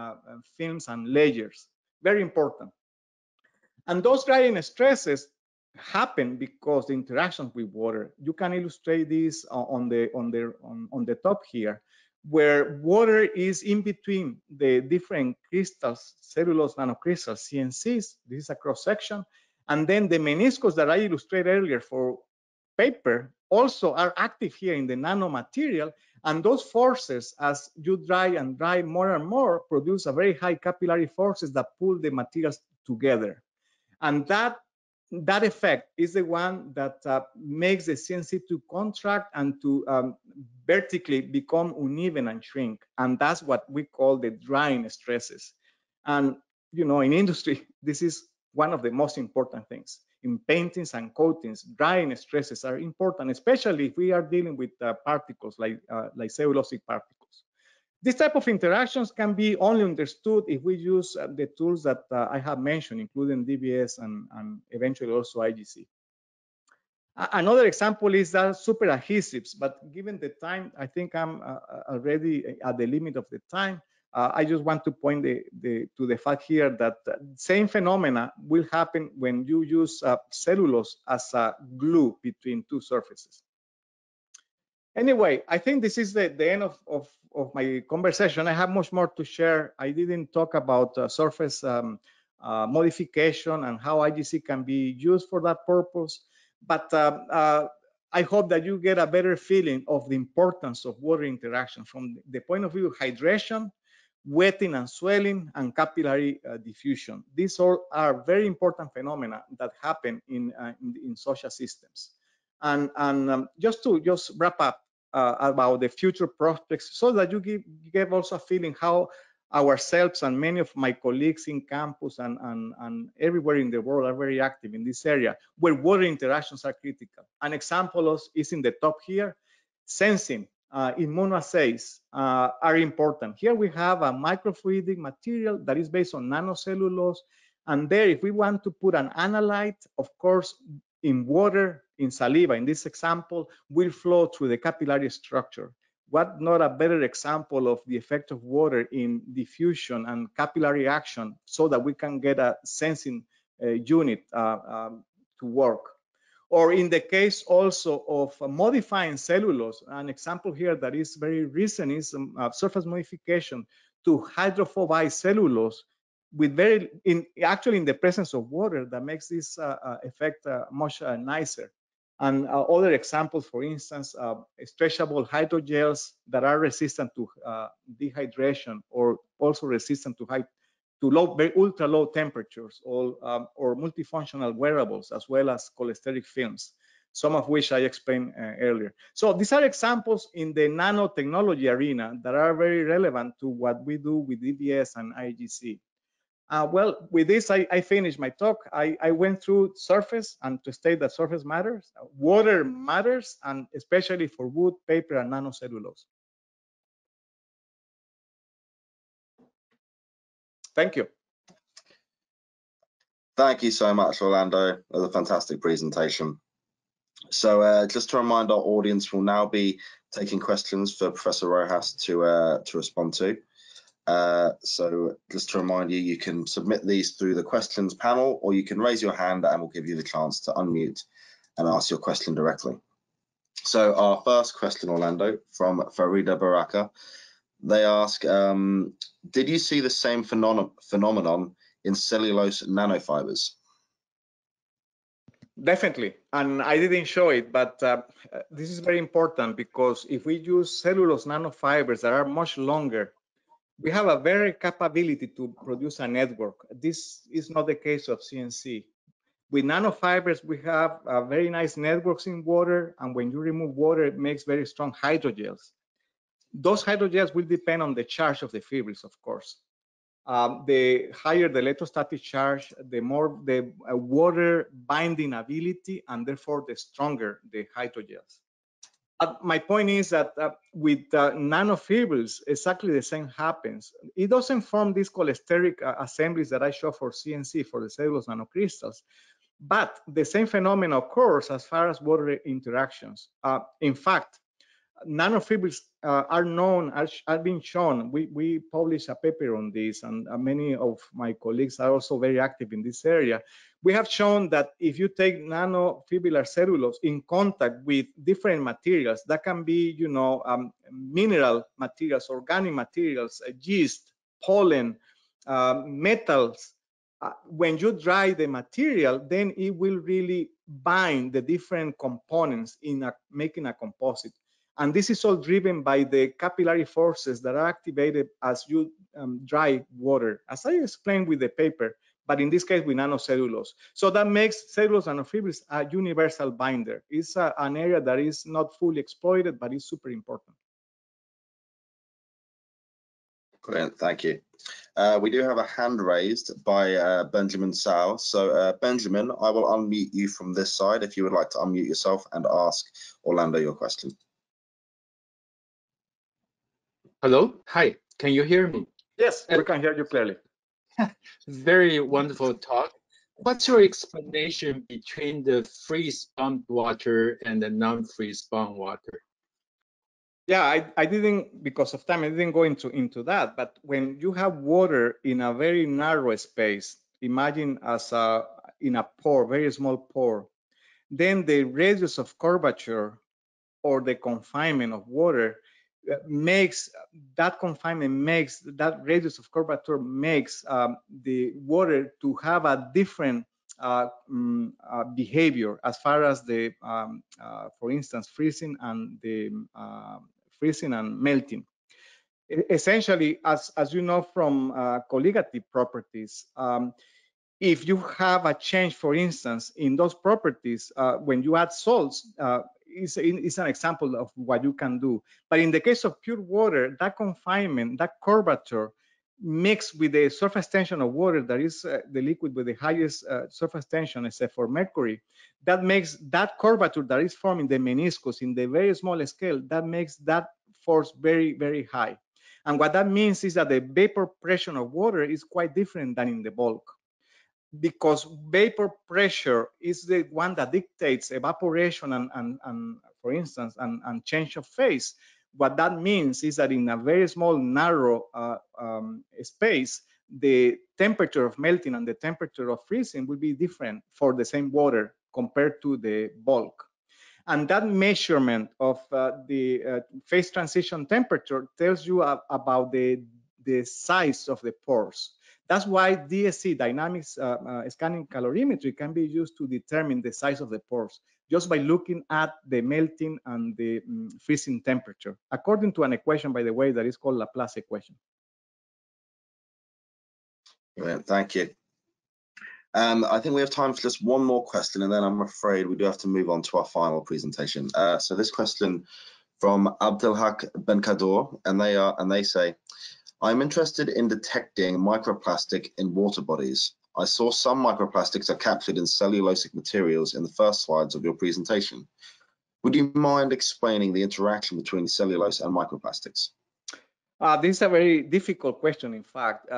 films and layers, very important. And those drying stresses happen because the interactions with water. You can illustrate this on the top here, where water is in between the different crystals, cellulose nanocrystals, CNCs. This is a cross section, and then the meniscus that I illustrated earlier for paper also are active here in the nanomaterial, and those forces, as you dry and dry more and more, produce a very high capillary forces that pull the materials together. And that effect is the one that makes the CNC to contract and to vertically become uneven and shrink. And that's what we call the drying stresses. And you know, in industry, this is one of the most important things. In paintings and coatings, drying stresses are important, especially if we are dealing with particles like cellulosic particles. This type of interactions can be only understood if we use the tools that I have mentioned, including DBS and eventually also IGC. Another example is that super adhesives, but given the time, I think I'm already at the limit of the time. I just want to point to the fact here that same phenomena will happen when you use cellulose as a glue between two surfaces. Anyway, I think this is the end of my conversation. I have much more to share. I didn't talk about surface modification and how IGC can be used for that purpose, but I hope that you get a better feeling of the importance of water interaction from the point of view of hydration, wetting and swelling, and capillary diffusion. These all are very important phenomena that happen in social systems. And just to wrap up about the future prospects, so that you give also a feeling how ourselves and many of my colleagues in campus and everywhere in the world are very active in this area where water interactions are critical. An example is in the top here. Sensing, immunoassays are important. Here we have a microfluidic material that is based on nanocellulose, and there, if we want to put an analyte, of course, in water, in saliva, in this example, will flow through the capillary structure. What not a better example of the effect of water in diffusion and capillary action so that we can get a sensing unit to work. Or in the case also of modifying cellulose, an example here that is very recent is surface modification to hydrophobize cellulose with actually in the presence of water that makes this effect much nicer. And other examples, for instance, stretchable hydrogels that are resistant to dehydration or also resistant to ultra low temperatures, or multifunctional wearables, as well as cholesteric films, some of which I explained earlier. So these are examples in the nanotechnology arena that are very relevant to what we do with DBS and IGC. Well, with this, I finished my talk. I went through surface, and to state that surface matters, water matters, and especially for wood, paper, and nanocellulose. Thank you. Thank you so much, Orlando. That was a fantastic presentation. So just to remind our audience, we'll now be taking questions for Professor Rojas to respond to. So just to remind you, you can submit these through the questions panel, or you can raise your hand and we'll give you the chance to unmute and ask your question directly. So our first question, Orlando, from Farida Baraka. They ask, did you see the same phenomenon in cellulose nanofibers? Definitely, and I didn't show it, but this is very important because if we use cellulose nanofibers that are much longer, we have a very capability to produce a network. This is not the case of CNC. With nanofibers, we have very nice networks in water, and when you remove water, it makes very strong hydrogels. Those hydrogels will depend on the charge of the fibrils, of course. The higher the electrostatic charge, the more the water binding ability, and therefore the stronger the hydrogels. My point is that with nanofibrils, exactly the same happens. It doesn't form these cholesteric assemblies that I show for CNC, for the cellulose nanocrystals, but the same phenomenon occurs as far as water interactions. In fact, nanofibrils are being shown. We published a paper on this, and many of my colleagues are also very active in this area. We have shown that if you take nanofibrillar cellulose in contact with different materials, that can be, mineral materials, organic materials, yeast, pollen, metals. When you dry the material, then it will really bind the different components in making a composite. And this is all driven by the capillary forces that are activated as you dry water, as I explained with the paper, but in this case with nanocellulose. So that makes cellulose nanofibrils a universal binder. It's an area that is not fully exploited, but is super important. Brilliant, thank you. We do have a hand raised by Benjamin Sao. So Benjamin, I will unmute you from this side if you would like to unmute yourself and ask Orlando your question. Hello, hi, can you hear me? Yes, we can hear you clearly. Very wonderful talk. What's your explanation between the freeze-bound water and the non-freeze-bound water? Yeah, I didn't, because of time, I didn't go into that. But when you have water in a very narrow space, imagine as in a pore, very small pore, then the radius of curvature or the confinement of water makes that radius of curvature makes the water to have a different behavior as far as the, for instance, freezing and melting. Essentially, as you know from colligative properties, if you have a change, for instance, in those properties, when you add salts, is an example of what you can do. But in the case of pure water, that confinement, that curvature, mixed with the surface tension of water, that is the liquid with the highest surface tension, except for mercury, that makes that curvature that is forming the meniscus in the very small scale, that makes that force very, very high. And what that means is that the vapor pressure of water is quite different than in the bulk, because vapor pressure is the one that dictates evaporation and for instance, and change of phase. What that means is that in a very small, narrow space, the temperature of melting and the temperature of freezing will be different for the same water compared to the bulk. And that measurement of the phase transition temperature tells you about the size of the pores. That's why DSC, dynamic scanning calorimetry, can be used to determine the size of the pores just by looking at the melting and the freezing temperature, according to an equation, by the way, that is called Laplace equation. Brilliant, thank you. I think we have time for just one more question, and then I'm afraid we do have to move on to our final presentation. So this question from Abdelhak Benkador, and they say, I'm interested in detecting microplastic in water bodies. I saw some microplastics are captured in cellulosic materials in the first slides of your presentation. Would you mind explaining the interaction between cellulose and microplastics? This is a very difficult question, in fact.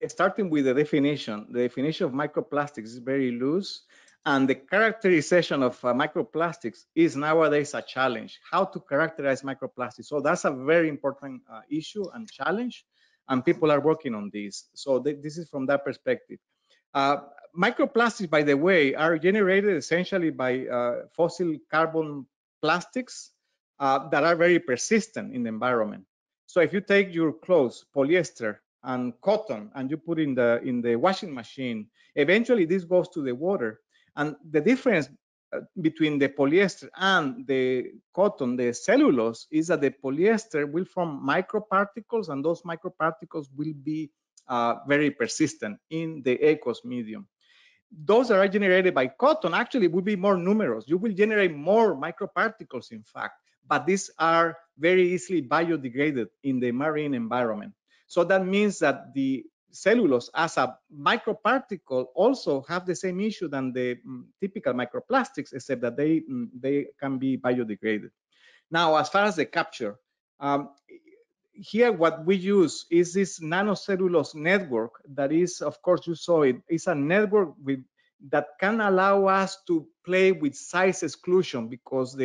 Starting with the definition of microplastics is very loose, and the characterization of microplastics is nowadays a challenge. How to characterize microplastics? So that's a very important issue and challenge, and people are working on this. So this is from that perspective. Microplastics, by the way, are generated essentially by fossil carbon plastics that are very persistent in the environment. So if you take your clothes, polyester and cotton, and you put in the washing machine, eventually this goes to the water. And the difference between the polyester and the cotton, the cellulose, is that the polyester will form microparticles, and those microparticles will be very persistent in the aqueous medium. Those that are generated by cotton actually will be more numerous. You will generate more microparticles, in fact, but these are very easily biodegraded in the marine environment. So that means that the cellulose as a microparticle also have the same issue than the typical microplastics, except that they can be biodegraded. Now, as far as the capture, here what we use is this nanocellulose network that is, of course, you saw it, it's a network that can allow us to play with size exclusion, because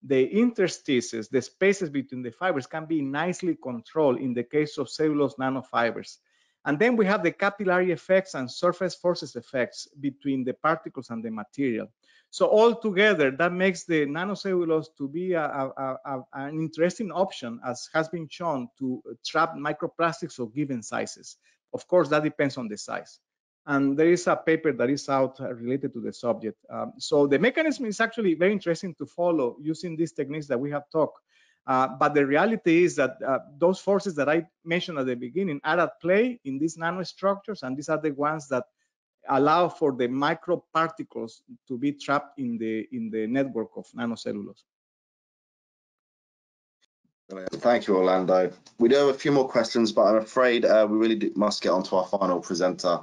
the interstices, the spaces between the fibers, can be nicely controlled in the case of cellulose nanofibers. And then we have the capillary effects and surface forces effects between the particles and the material. So all together, that makes the nanocellulose to be an interesting option, as has been shown, to trap microplastics of given sizes. Of course, that depends on the size. And there is a paper that is out related to the subject. So the mechanism is actually very interesting to follow using these techniques that we have talked. But the reality is that those forces that I mentioned at the beginning are at play in these nanostructures, and these are the ones that allow for the microparticles to be trapped in the network of nanocellulose. Thank you, Orlando. We do have a few more questions, but I'm afraid we really must get on to our final presenter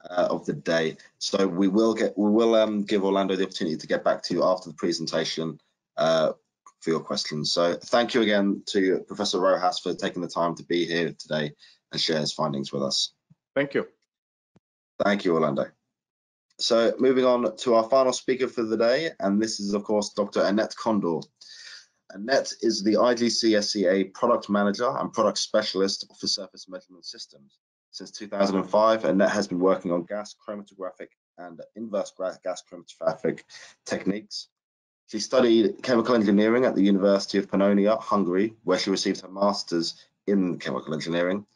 of the day. So we will give Orlando the opportunity to get back to you after the presentation for your questions. So thank you again to Professor Rojas for taking the time to be here today and share his findings with us. Thank you. Thank you, Orlando. So moving on to our final speaker for the day, and this is of course Dr. Annette Condor. Annette is the IGC SCA Product Manager and Product Specialist for Surface Measurement Systems. Since 2005, Annette has been working on gas chromatographic and inverse gas chromatographic techniques. She studied chemical engineering at the University of Pannonia, Hungary, where she received her master's in chemical engineering,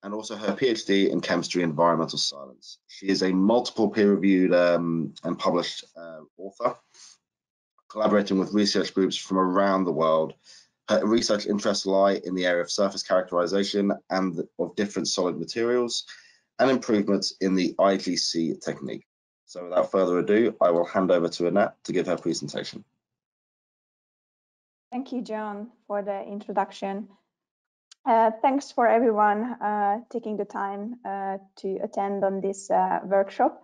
and also her PhD in chemistry and environmental science. She is a multiple peer-reviewed and published author, collaborating with research groups from around the world. Her research interests lie in the area of surface characterization and of different solid materials and improvements in the IGC technique. So without further ado, I will hand over to Annette to give her presentation. Thank you, John, for the introduction. Thanks for everyone taking the time to attend on this workshop.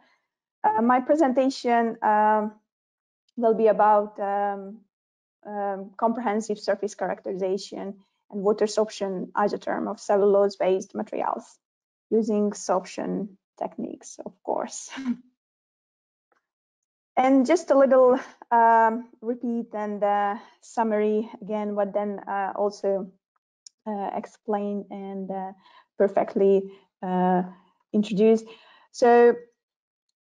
My presentation will be about comprehensive surface characterization and water sorption isotherm of cellulose-based materials using sorption techniques, of course. And just a little repeat and summary again, what then also explained and perfectly introduced. So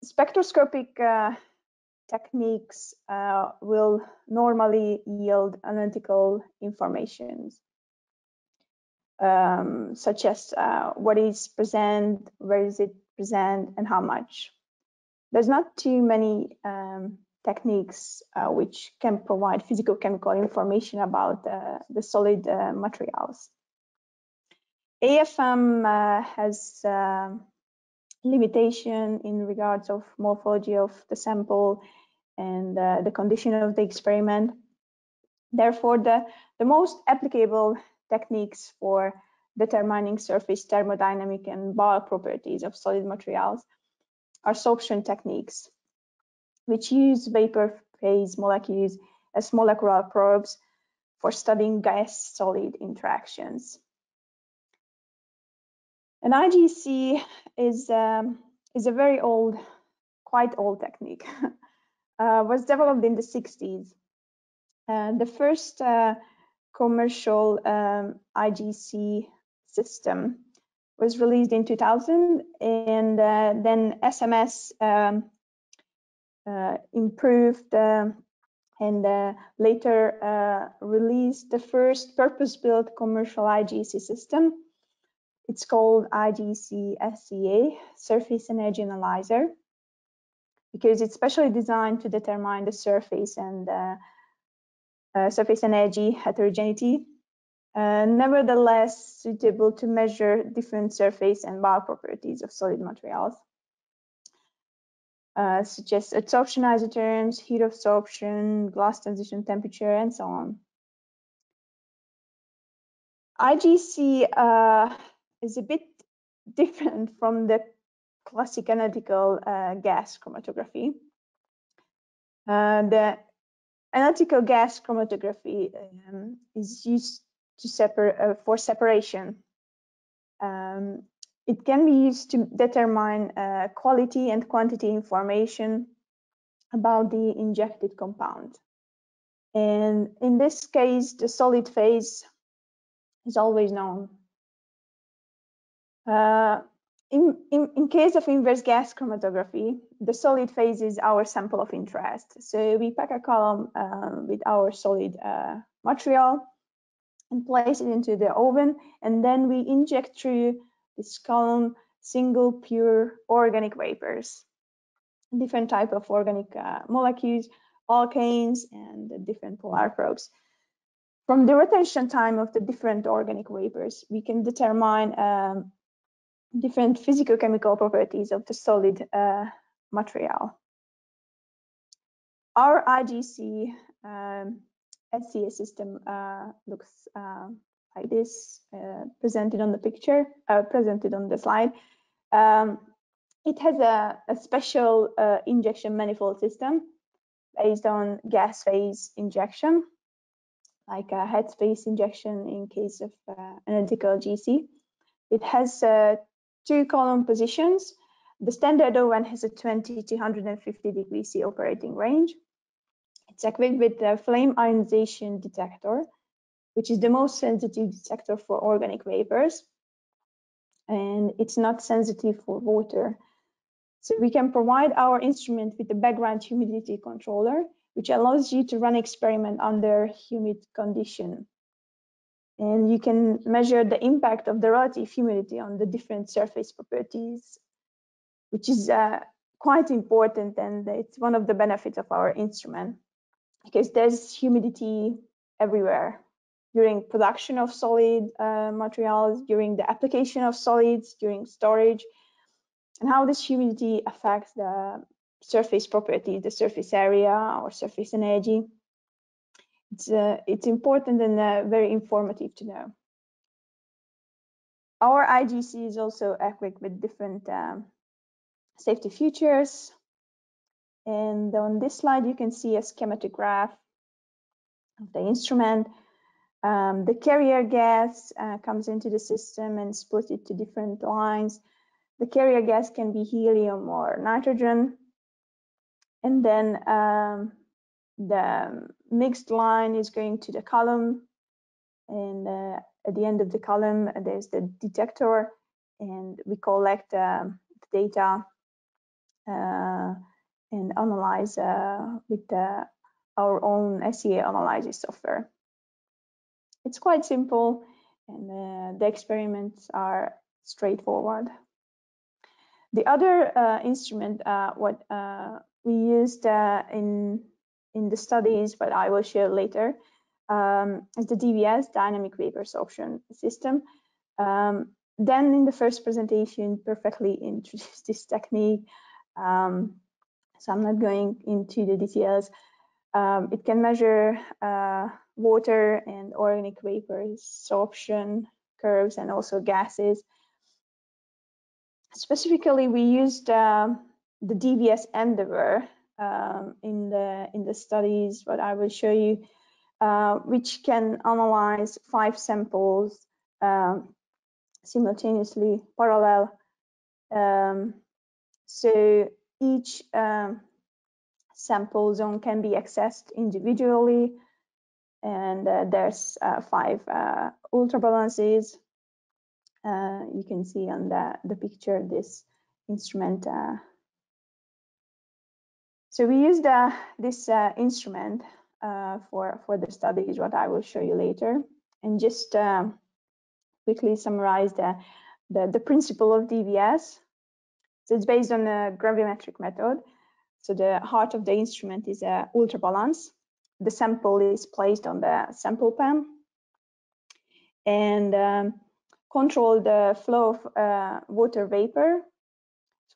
spectroscopic techniques will normally yield analytical information, such as what is present, where is it present, and how much. There's not too many techniques which can provide physical-chemical information about the solid materials. AFM has limitation in regards of morphology of the sample and the condition of the experiment. Therefore, the most applicable techniques for determining surface thermodynamic and bulk properties of solid materials are sorption techniques, which use vapor phase molecules as molecular probes for studying gas-solid interactions. An IGC is a very old, quite old technique. Was developed in the 60s. The first commercial IGC system was released in 2000, and then SMS improved and later released the first purpose-built commercial IGC system. It's called IGC SCA, Surface Energy Analyzer, because it's specially designed to determine the surface and surface energy heterogeneity, nevertheless suitable to measure different surface and bulk properties of solid materials, such as absorption isotherms, heat absorption, glass transition temperature, and so on. IGC is a bit different from the classic analytical gas chromatography. The analytical gas chromatography is used to for separation. It can be used to determine quality and quantity information about the injected compound. And in this case, the solid phase is always known. In case of inverse gas chromatography, the solid phase is our sample of interest. So we pack a column with our solid material and place it into the oven, and then we inject through this column single pure organic vapors, different type of organic molecules, alkanes, and different polar probes. From the retention time of the different organic vapors, we can determine different physicochemical properties of the solid material. Our IGC SCA system looks like this, presented on the picture, presented on the slide. It has a special injection manifold system based on gas phase injection, like a head space injection in case of analytical GC. It has 2 column positions. The standard oven has a 20 to 150 degrees C operating range. It's equipped with a flame ionization detector, which is the most sensitive detector for organic vapors, and it's not sensitive for water. So we can provide our instrument with a background humidity controller, which allows you to run experiment under humid condition. And you can measure the impact of the relative humidity on the different surface properties, which is quite important, and it's one of the benefits of our instrument, because there's humidity everywhere during production of solid materials, during the application of solids, during storage, and how this humidity affects the surface property, the surface area or surface energy. It's important and very informative to know. Our IGC is also equipped with different safety features. And on this slide, you can see a schematic graph of the instrument. The carrier gas comes into the system and split it to different lines. The carrier gas can be helium or nitrogen. And then the mixed line is going to the column. And at the end of the column, there's the detector. And we collect the data and analyze with our own SCA analysis software. It's quite simple, and the experiments are straightforward. The other instrument what we used in the studies, but I will share later, is the DVS, Dynamic Vapor Sorption system. Dan in the first presentation perfectly introduced this technique, so I'm not going into the details. It can measure water and organic vapors, sorption curves, and also gases. Specifically, we used the DVS Endeavor in the studies, but I will show you, which can analyze 5 samples simultaneously, parallel. So each sample zone can be accessed individually, and there's 5 ultrabalances. You can see on the picture this instrument. So we used this instrument for the studies, what I will show you later, and just quickly summarize the principle of DVS. So it's based on a gravimetric method. So the heart of the instrument is a ultrabalance. The sample is placed on the sample pan and control the flow of water vapor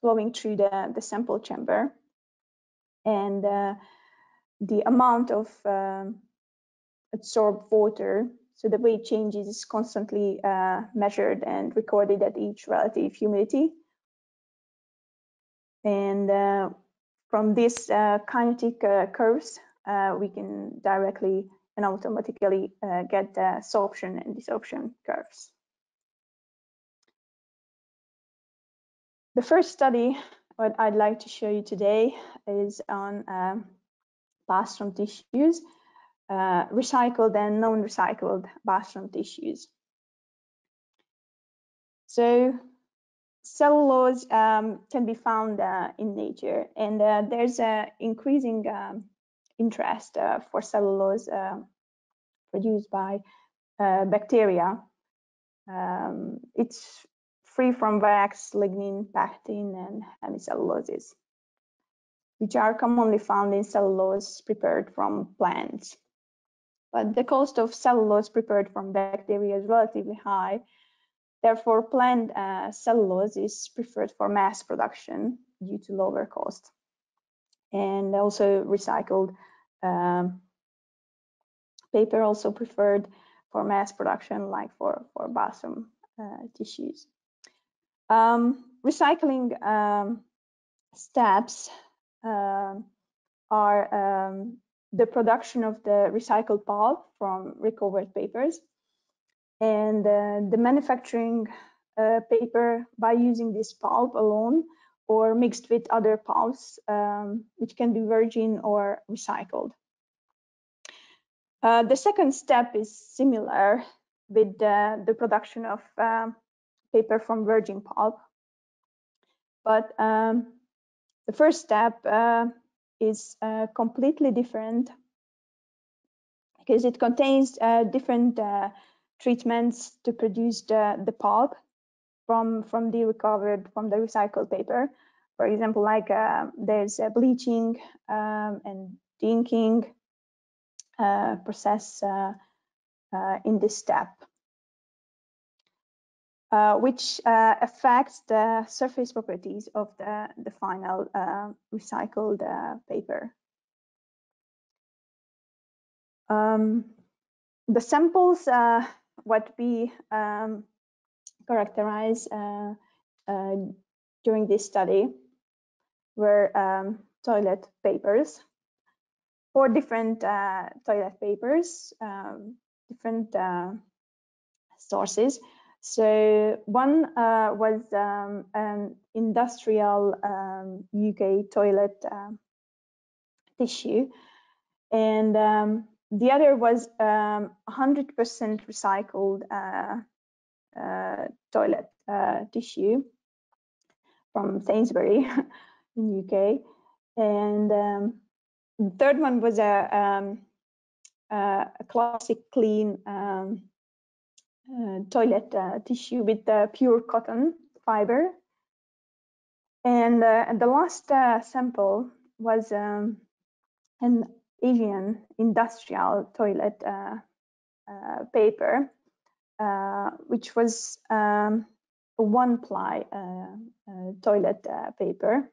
flowing through the sample chamber, and the amount of absorbed water. So the way it changes is constantly measured and recorded at each relative humidity. And from these kinetic curves, we can directly and automatically get the sorption and desorption curves. The first study what I'd like to show you today is on plasma tissues. recycled and non-recycled bathroom tissues. So cellulose can be found in nature, and there's an increasing interest for cellulose produced by bacteria. It's free from wax, lignin, pectin, and hemicelluloses, which are commonly found in cellulose prepared from plants. But the cost of cellulose prepared from bacteria is relatively high. Therefore, plant cellulose is preferred for mass production due to lower cost. And also recycled paper also preferred for mass production, like for bathroom tissues. Recycling steps are the production of the recycled pulp from recovered papers, and the manufacturing paper by using this pulp alone or mixed with other pulps, which can be virgin or recycled. The second step is similar with the production of paper from virgin pulp, but the first step is completely different because it contains different treatments to produce the pulp from the recycled paper. For example, like there's bleaching and inking process in this step, which affects the surface properties of the final recycled paper. The samples what we characterize during this study were toilet papers, 4 different toilet papers, different sources. So one was an industrial UK toilet tissue, and the other was 100% recycled toilet tissue from Sainsbury in UK, and the third one was a classic clean toilet tissue with pure cotton fiber, and the last sample was an Asian industrial toilet paper, which was a one-ply toilet paper,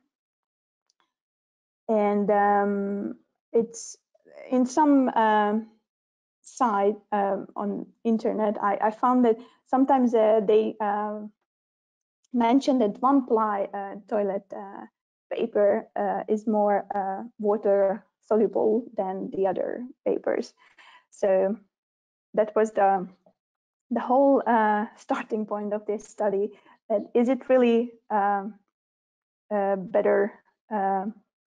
and it's in some site on internet. I found that sometimes they mention that one-ply toilet paper is more water soluble than the other papers. So that was the whole starting point of this study. That is it really better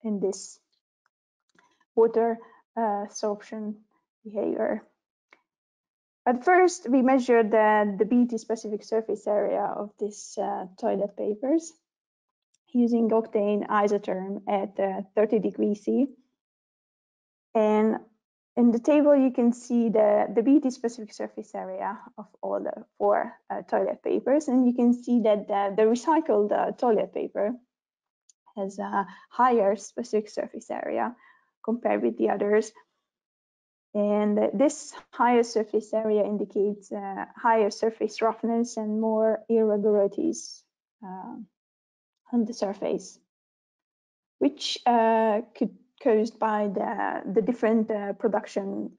in this water sorption behavior? At first, we measured the BT-specific surface area of these toilet papers using octane isotherm at 30 degrees C. And in the table, you can see the BT-specific surface area of all the 4 toilet papers. And you can see that the recycled toilet paper has a higher specific surface area compared with the others. And this higher surface area indicates higher surface roughness and more irregularities on the surface, which could caused by the different production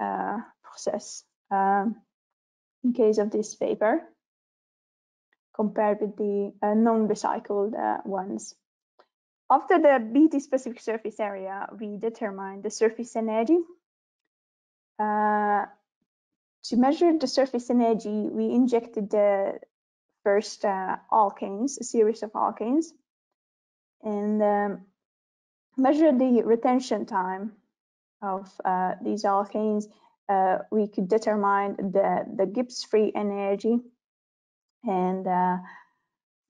process in case of this paper compared with the non-recycled ones. After the BT-specific surface area, we determined the surface energy. To measure the surface energy, we injected the first alkanes, a series of alkanes, and measured the retention time of these alkanes we could determine the Gibbs-free energy, and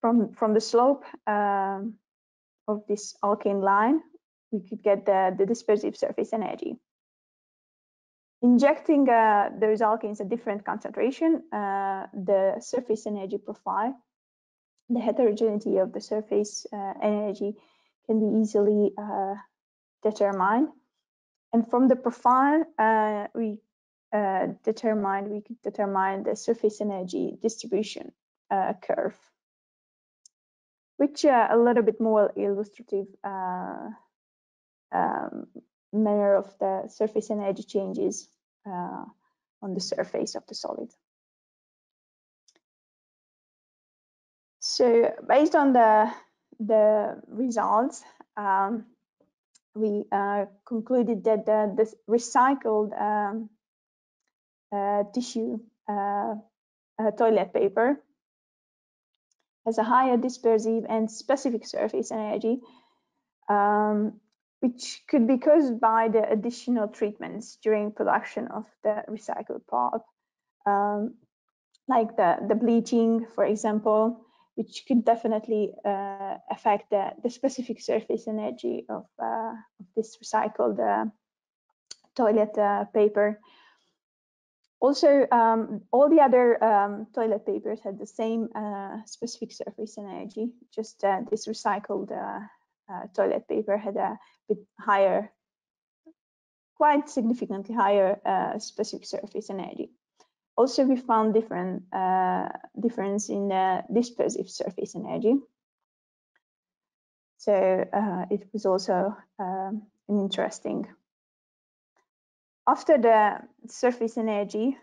from the slope of this alkane line, we could get the dispersive surface energy. Injecting those alkanes at different concentration, the surface energy profile, the heterogeneity of the surface energy can be easily determined. And from the profile, we could determine the surface energy distribution curve, which a little bit more illustrative manner of the surface energy changes on the surface of the solid. So based on the results, we concluded that the recycled tissue toilet paper has a higher dispersive and specific surface energy, which could be caused by the additional treatments during production of the recycled pulp, like the bleaching, for example, which could definitely affect the specific surface energy of this recycled toilet paper. Also, all the other toilet papers had the same specific surface energy, just this recycled toilet paper had a bit higher, quite significantly higher specific surface energy. Also, we found difference in dispersive surface energy. So it was also interesting. After the surface energy,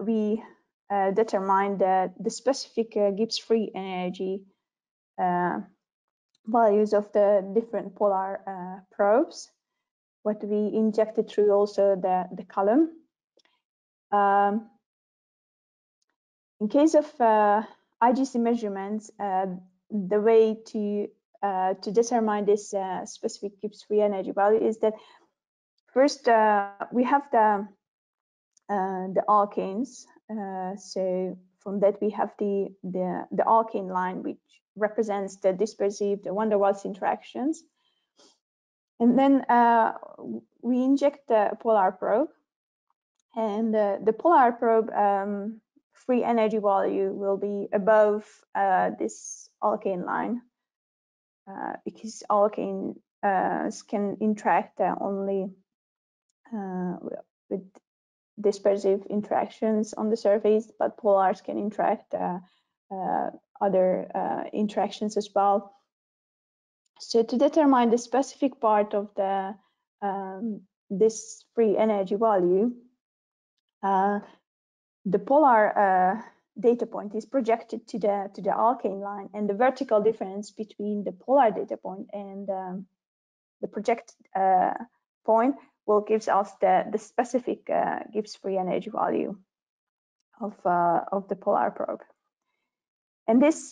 we determined the specific Gibbs-free energy values of the different polar probes, what we injected through also the column. In case of IGC measurements, the way to determine this specific Gibbs-free energy value is that first we have the alkanes. So from that we have the alkane line, which represents the dispersive, the van der Waals interactions, and then we inject the polar probe, and the polar probe free energy value will be above this alkane line, because alkanes can interact only with dispersive interactions on the surface, but polars can interact other interactions as well. So to determine the specific part of the this free energy value, the polar data point is projected to the alkane line, and the vertical difference between the polar data point and the projected point will give us the specific Gibbs free energy value of the polar probe. And this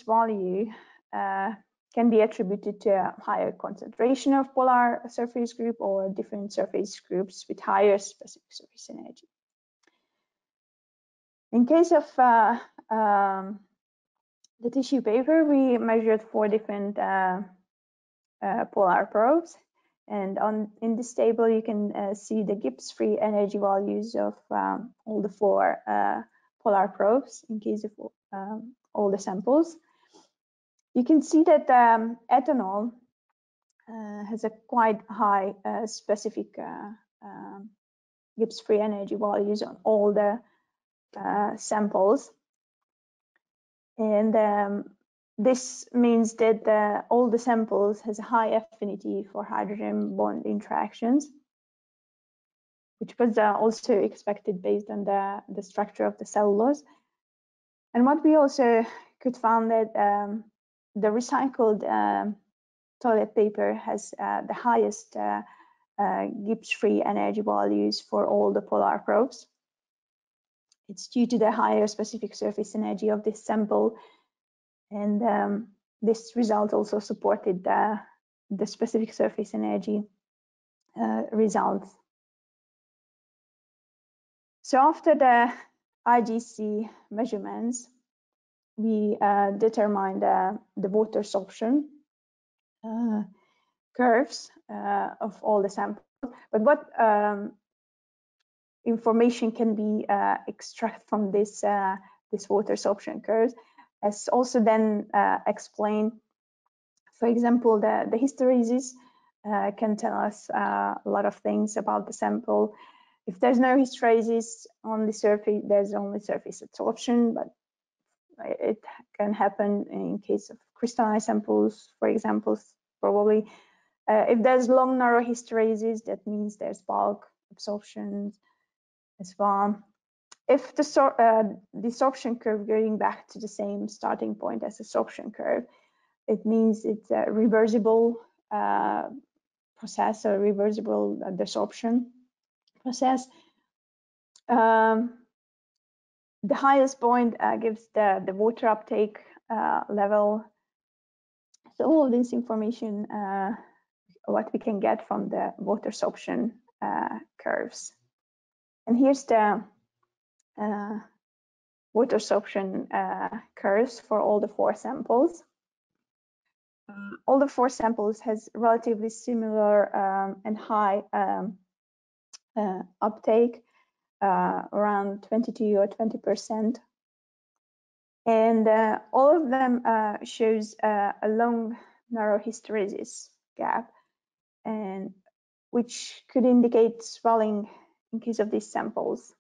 value can be attributed to a higher concentration of polar surface group or different surface groups with higher specific surface energy. In case of the tissue paper, we measured 4 different polar probes, and in this table you can see the Gibbs free energy values of all the 4 polar probes in case of all the samples. You can see that ethanol has a quite high specific Gibbs free energy values on all the samples, and this means that all the samples has a high affinity for hydrogen bond interactions, which was also expected based on the structure of the cellulose. And what we also could find that the recycled toilet paper has the highest Gibbs free energy values for all the polar probes. It's due to the higher specific surface energy of this sample, and this result also supported the specific surface energy results. So after the IGC measurements, we determined the water sorption curves of all the samples. But what information can be extracted from this water sorption curves, as also then explained. For example, the hysteresis can tell us a lot of things about the sample. If there's no hysteresis on the surface, there's only surface adsorption, but it can happen in case of crystalline samples, for example, probably. If there's long narrow hysteresis, that means there's bulk absorption as well. If the desorption curve going back to the same starting point as the sorption curve, it means it's a reversible process, a reversible desorption process. The highest point gives the water uptake level. So all this information, what we can get from the water sorption curves. And here's the water sorption curves for all the 4 samples. All the 4 samples has relatively similar and high uptake, around 22 or 20%. And all of them shows a long narrow hysteresis gap, and which could indicate swelling in case of these samples,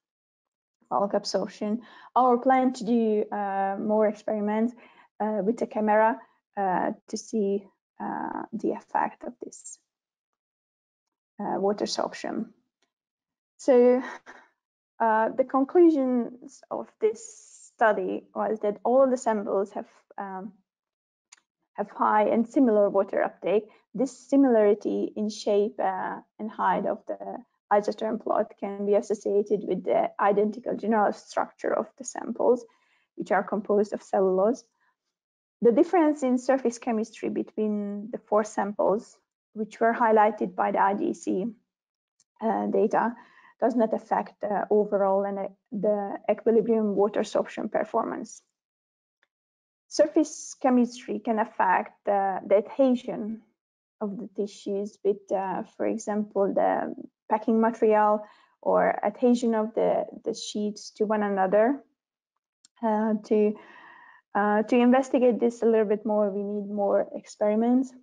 bulk absorption. Our plan to do more experiments with the camera to see the effect of this water sorption. So the conclusions of this study was that all the samples have high and similar water uptake. This similarity in shape and height of the isotherm plot can be associated with the identical general structure of the samples, which are composed of cellulose. The difference in surface chemistry between the 4 samples, which were highlighted by the IGC data, does not affect the overall and the equilibrium water sorption performance. Surface chemistry can affect the adhesion of the tissues with, for example, the packing material or adhesion of the sheets to one another. To investigate this a little bit more, we need more experiments.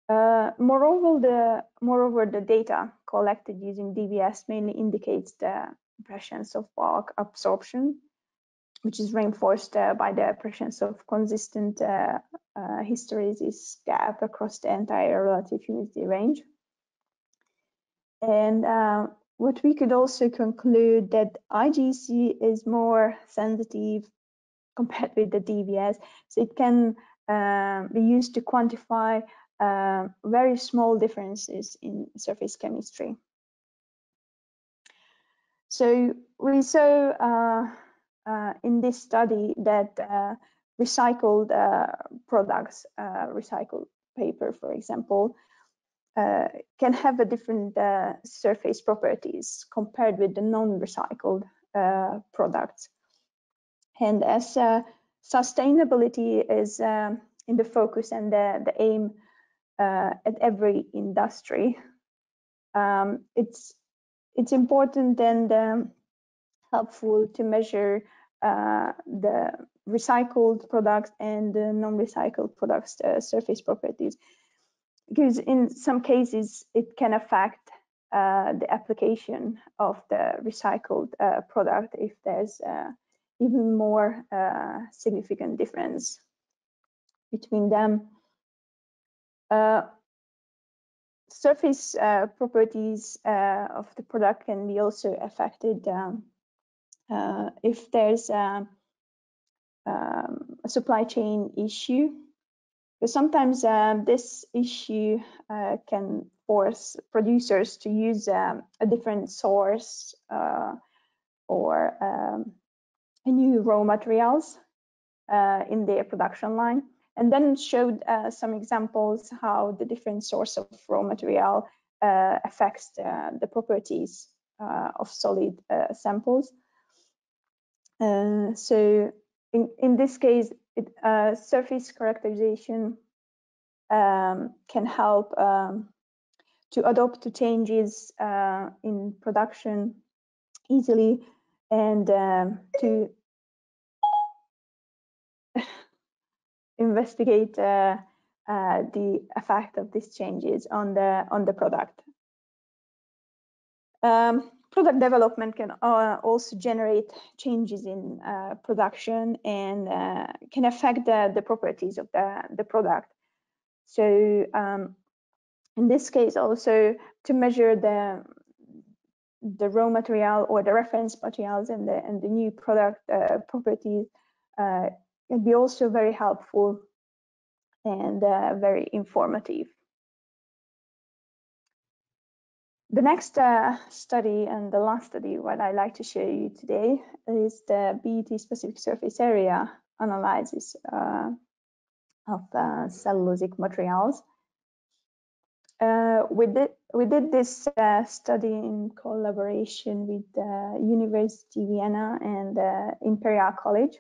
Moreover, the data collected using DVS mainly indicates the presence of bulk absorption, which is reinforced by the presence of consistent hysteresis gap across the entire relative humidity range. And what we could also conclude that IGC is more sensitive compared with the DVS, so it can be used to quantify very small differences in surface chemistry. So we saw in this study that recycled products, recycled paper, for example, can have a different surface properties compared with the non-recycled products. And as sustainability is in the focus and the aim at every industry, it's important and helpful to measure the recycled products and the non-recycled products surface properties, because in some cases it can affect the application of the recycled product if there's even more significant difference between them. Surface properties of the product can be also affected if there's a supply chain issue. Because sometimes this issue can force producers to use a different source or a new raw materials in their production line, and then showed some examples how the different source of raw material affects the properties of solid samples. So in this case, surface characterization can help to adapt to changes in production easily and to investigate the effect of these changes on the product. Product development can also generate changes in production and can affect the properties of the product. So in this case, also to measure the raw material or the reference materials and the new product properties can be also very helpful and very informative. The next study and the last study, what I'd like to show you today, is the BET specific surface area analysis of cellulosic materials. We did this study in collaboration with University of Vienna and Imperial College.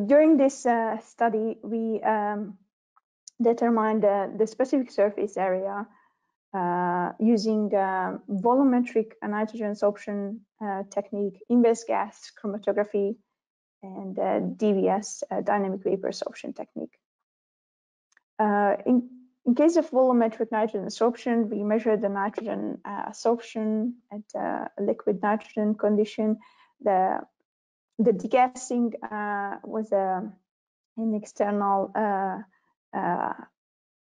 During this study, we determined the specific surface area using volumetric nitrogen absorption technique, inverse gas chromatography, and DVS, Dynamic Vapor Sorption technique. In case of volumetric nitrogen absorption, we measured the nitrogen absorption at a liquid nitrogen condition. The degassing was an external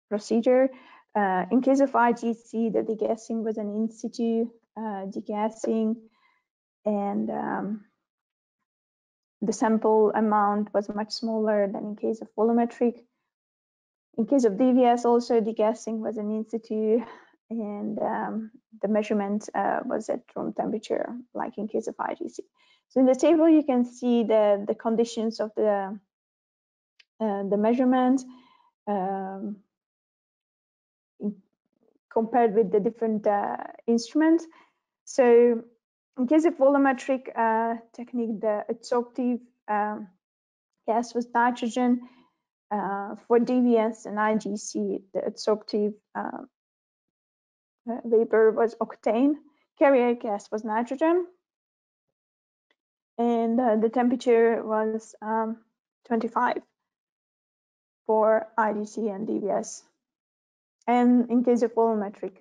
procedure. In case of IGC, the degassing was an in situ degassing, and the sample amount was much smaller than in case of volumetric. In case of DVS, also degassing was an in situ, and the measurement was at room temperature, like in case of IGC. So in the table, you can see the conditions of the measurement compared with the different instruments. So in case of volumetric technique, the adsorptive gas was nitrogen. For DVS and IGC, the adsorptive vapor was octane. Carrier gas was nitrogen. And the temperature was 25 for IGC and DVS. And in case of volumetric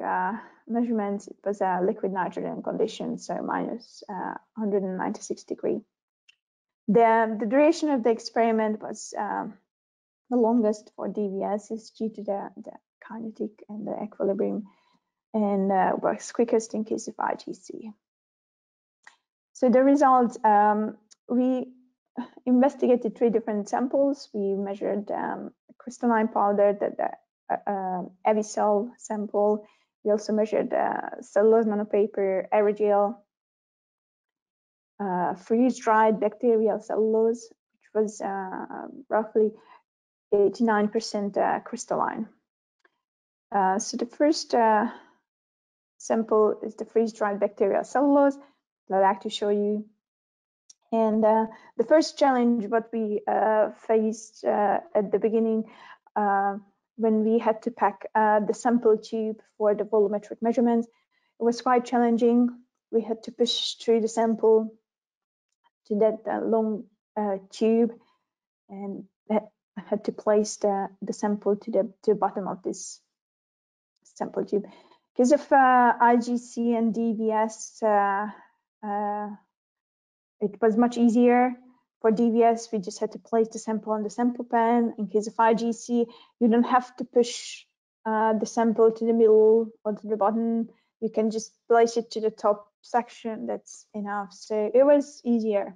measurements, it was a liquid nitrogen condition, so minus 196 degrees. The duration of the experiment was the longest for DVS is due to the kinetic and the equilibrium, and was quickest in case of IGC. So the results, we investigated 3 different samples. We measured crystalline powder, the Avicel sample. We also measured cellulose monopaper aerogel, freeze-dried bacterial cellulose, which was roughly 89% crystalline. So the first sample is the freeze-dried bacterial cellulose that I'd like to show you. And the first challenge what we faced at the beginning when we had to pack the sample tube for the volumetric measurements, it was quite challenging. We had to push through the sample to that long tube, and had to place the sample to the bottom of this sample tube. Because of IGC and DVS, it was much easier. For DVS, we just had to place the sample on the sample pan. In case of IGC, you don't have to push the sample to the middle or to the bottom. You can just place it to the top section. That's enough. So it was easier.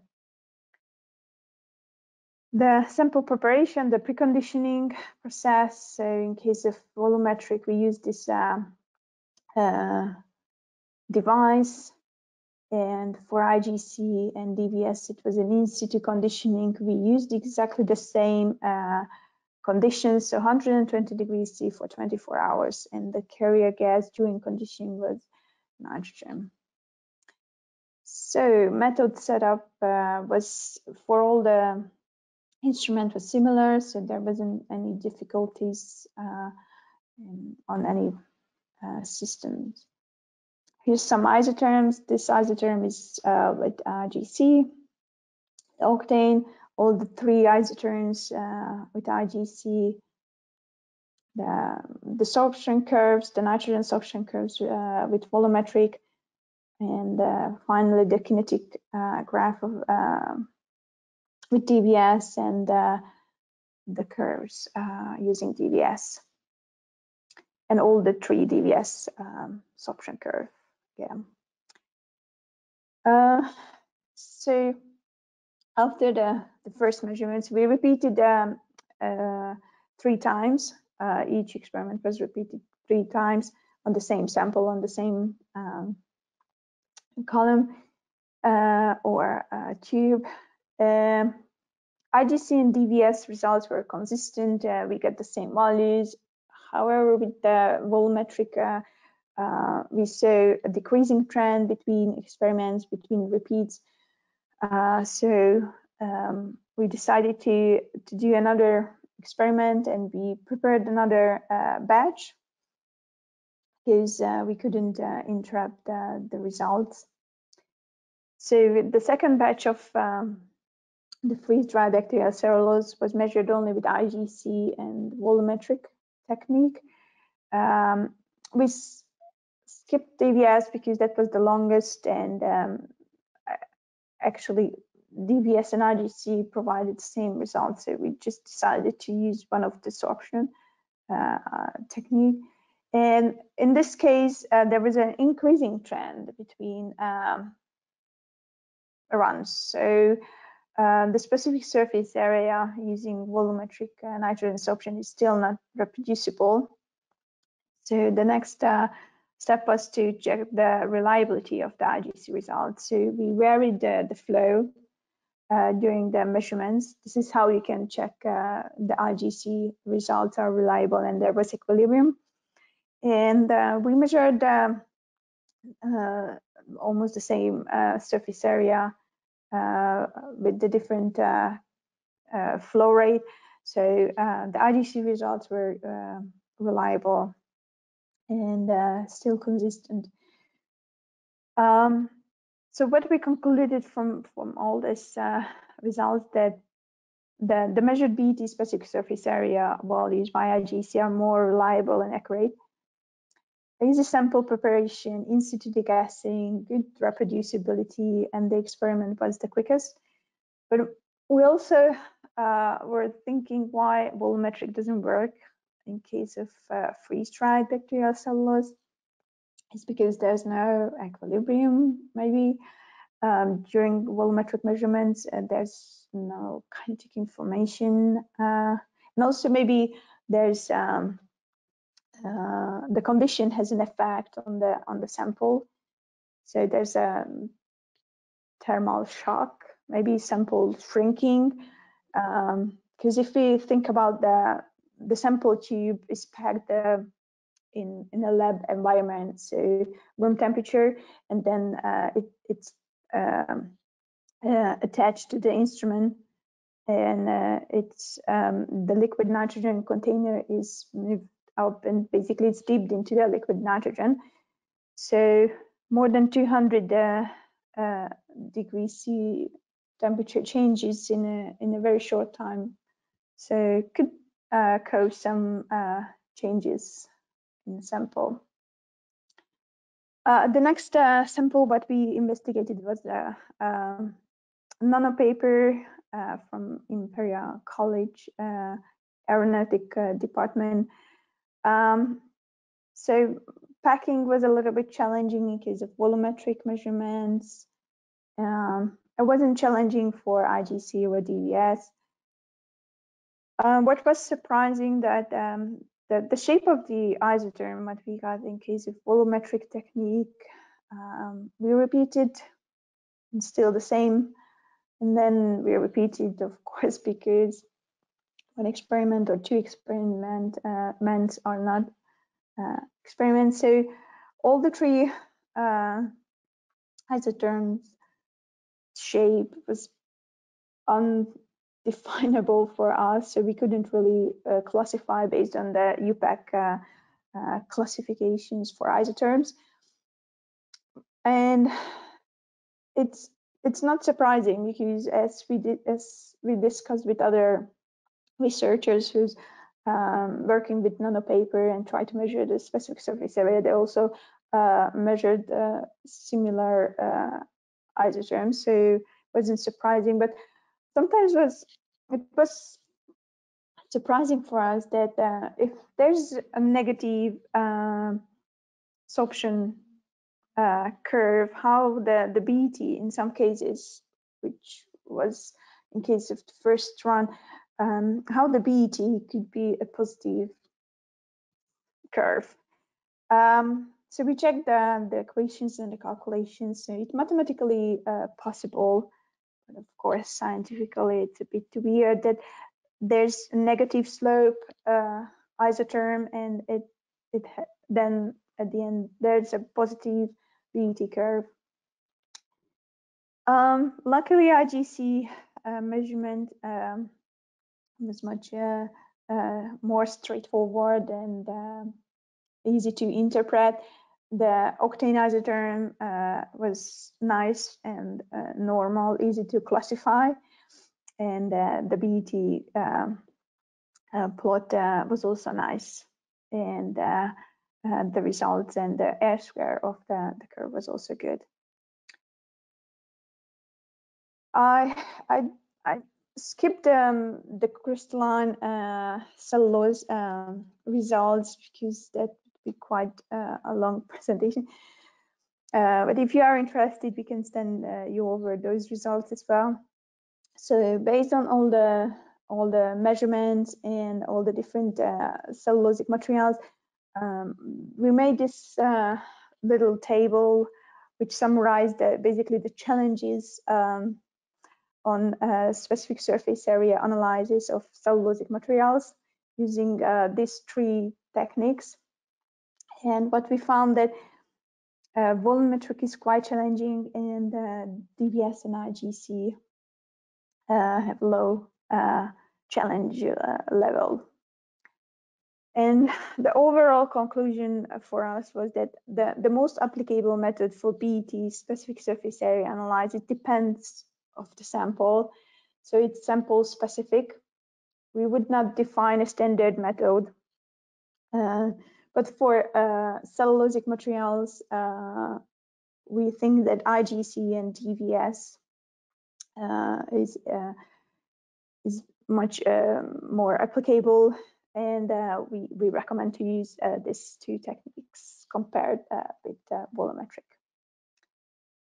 The sample preparation, the preconditioning process. So in case of volumetric, we use this device. And for IGC and DVS, it was an in situ conditioning. We used exactly the same conditions, so 120 degrees C for 24 hours, and the carrier gas during conditioning was nitrogen. So method setup was for all the instrument was similar, so there wasn't any difficulties on any systems. Here's some isotherms. This isotherm is with IGC, octane, all the three isotherms with IGC, the desorption curves, the nitrogen sorption curves with volumetric, and finally the kinetic graph of, with DVS and the curves using DVS, and all the three DVS sorption curve. Yeah. So after the first measurements, we repeated 3 times. Each experiment was repeated 3 times on the same sample, on the same column or tube. IGC and DVS results were consistent. We got the same values. However, with the volumetric, we saw a decreasing trend between experiments, between repeats. So we decided to do another experiment, and we prepared another batch because we couldn't interrupt the results. So the second batch of the freeze-dried bacterial cellulose was measured only with IGC and volumetric technique. We skipped DVS because that was the longest, and actually DVS and IGC provided the same results, so we just decided to use one of the desorption technique. And in this case, there was an increasing trend between runs. So the specific surface area using volumetric nitrogen sorption is still not reproducible. So the next step was to check the reliability of the IGC results. So we varied the flow during the measurements. This is how you can check the IGC results are reliable and there was equilibrium. And we measured almost the same surface area with the different flow rate. So the IGC results were reliable and still consistent. So what we concluded from all this results, that the measured BT specific surface area values by IGC are more reliable and accurate. Easy sample preparation, in situ degassing, good reproducibility, and the experiment was the quickest. But we also were thinking why volumetric doesn't work in case of freeze-dried bacterial cellulose. It's because there's no equilibrium, maybe. During volumetric measurements, there's no kinetic information. And also maybe there's the condition has an effect on the sample. So there's a thermal shock, maybe sample shrinking. Because if we think about the sample tube is packed in a lab environment, so room temperature, and then it's attached to the instrument, and it's the liquid nitrogen container is moved up, and basically it's dipped into the liquid nitrogen. So more than 200 degrees C temperature changes in a very short time, so could cause some changes in the sample. The next sample what we investigated was the nano paper from Imperial College Aeronautic Department. So packing was a little bit challenging in case of volumetric measurements. It wasn't challenging for IGC or DVS. What was surprising that the shape of the isotherm, what we got in case of volumetric technique, we repeated and still the same. And then we repeated, of course, because one experiment or two experiments are not experiments. So all the three isotherms shape was undefinable for us, so we couldn't really classify based on the UPAC classifications for isotherms. And it's not surprising, because as we discussed with other researchers who's working with nanopaper and try to measure the specific surface area, they also measured similar isotherms, so it wasn't surprising. But sometimes it was surprising for us that if there's a negative sorption curve, how the BET in some cases, which was in case of the first run, how the BET could be a positive curve. So we checked the equations and the calculations. So it's mathematically possible, but of course scientifically it's a bit weird that there's a negative slope isotherm, and then at the end there's a positive BET curve. Luckily, IGC measurement was much more straightforward and easy to interpret. The octane isotherm was nice and normal, easy to classify, and the BET plot was also nice, and the results and the R square of the curve was also good. I skipped the crystalline cellulose results because that would be quite a long presentation. But if you are interested, we can send you over those results as well. So based on all the measurements and all the different cellulosic materials, we made this little table which summarized basically the challenges on specific surface area analysis of cellulosic materials using these three techniques. And what we found that volumetric is quite challenging, and DVS and IGC have low challenge level. And the overall conclusion for us was that the most applicable method for BET specific surface area analysis depends of the sample, so it's sample specific. We would not define a standard method, but for cellulosic materials, we think that IGC and DVS is much more applicable, and we recommend to use these two techniques compared with volumetric.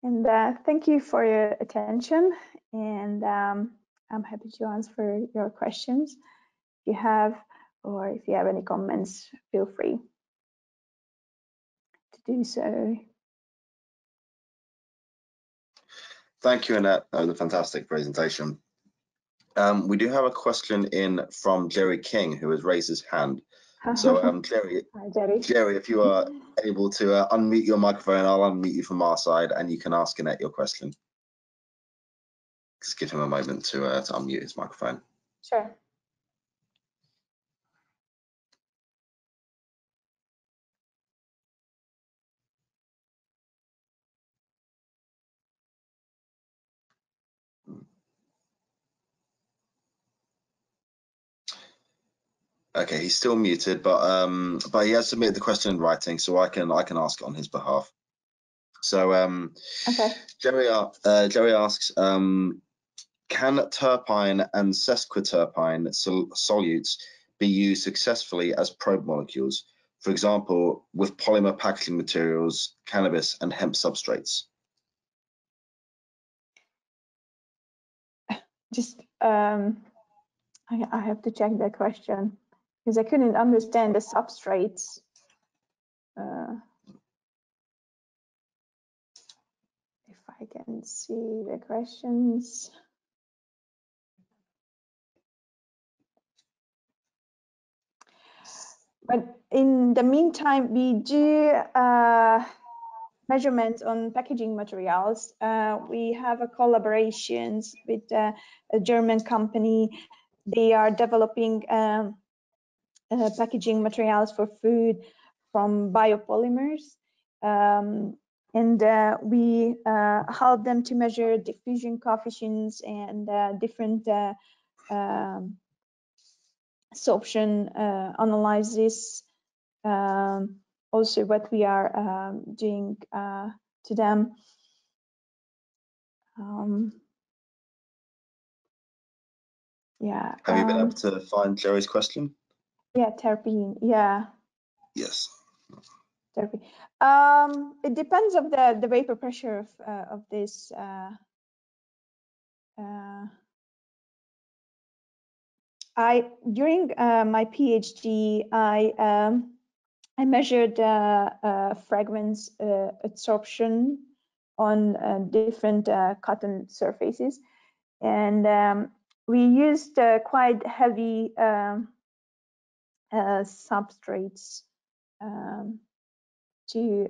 And thank you for your attention, and I'm happy to answer your questions if you have, or if you have any comments, feel free to do so. Thank you, Annette. That was a fantastic presentation. We do have a question in from Jerry King, who has raised his hand. So Jerry, Hi, Jerry, if you are able to unmute your microphone, I'll unmute you from our side, and you can ask Annette your question. Just give him a moment to unmute his microphone. Sure. Okay, he's still muted, but he has submitted the question in writing, so I can ask it on his behalf. So Okay. Jerry asks, can terpene and sesquiterpene solutes be used successfully as probe molecules, for example, with polymer packaging materials, cannabis and hemp substrates? Just I have to check that question because I couldn't understand the substrates. If I can see the questions. But in the meantime, we do measurements on packaging materials. We have a collaborations with a German company. They are developing packaging materials for food from biopolymers. And we help them to measure diffusion coefficients and different sorption analysis. Also what we are doing to them. Yeah. Have you been able to find Jerry's question? Yeah, terpene. Yeah. Yes. Terpene. It depends of the vapor pressure of this. During my PhD, I measured fragments adsorption on different cotton surfaces, and we used quite heavy substrates to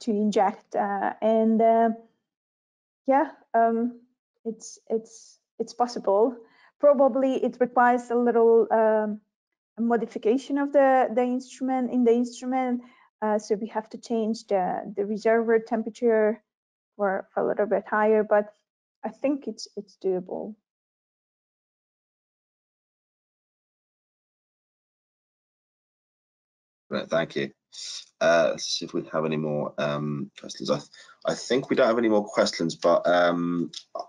inject, and yeah, it's possible. Probably it requires a little modification of the instrument in the instrument, so we have to change the reservoir temperature for a little bit higher, but I think it's doable. Right, thank you. Let's see if we have any more questions. I think we don't have any more questions, but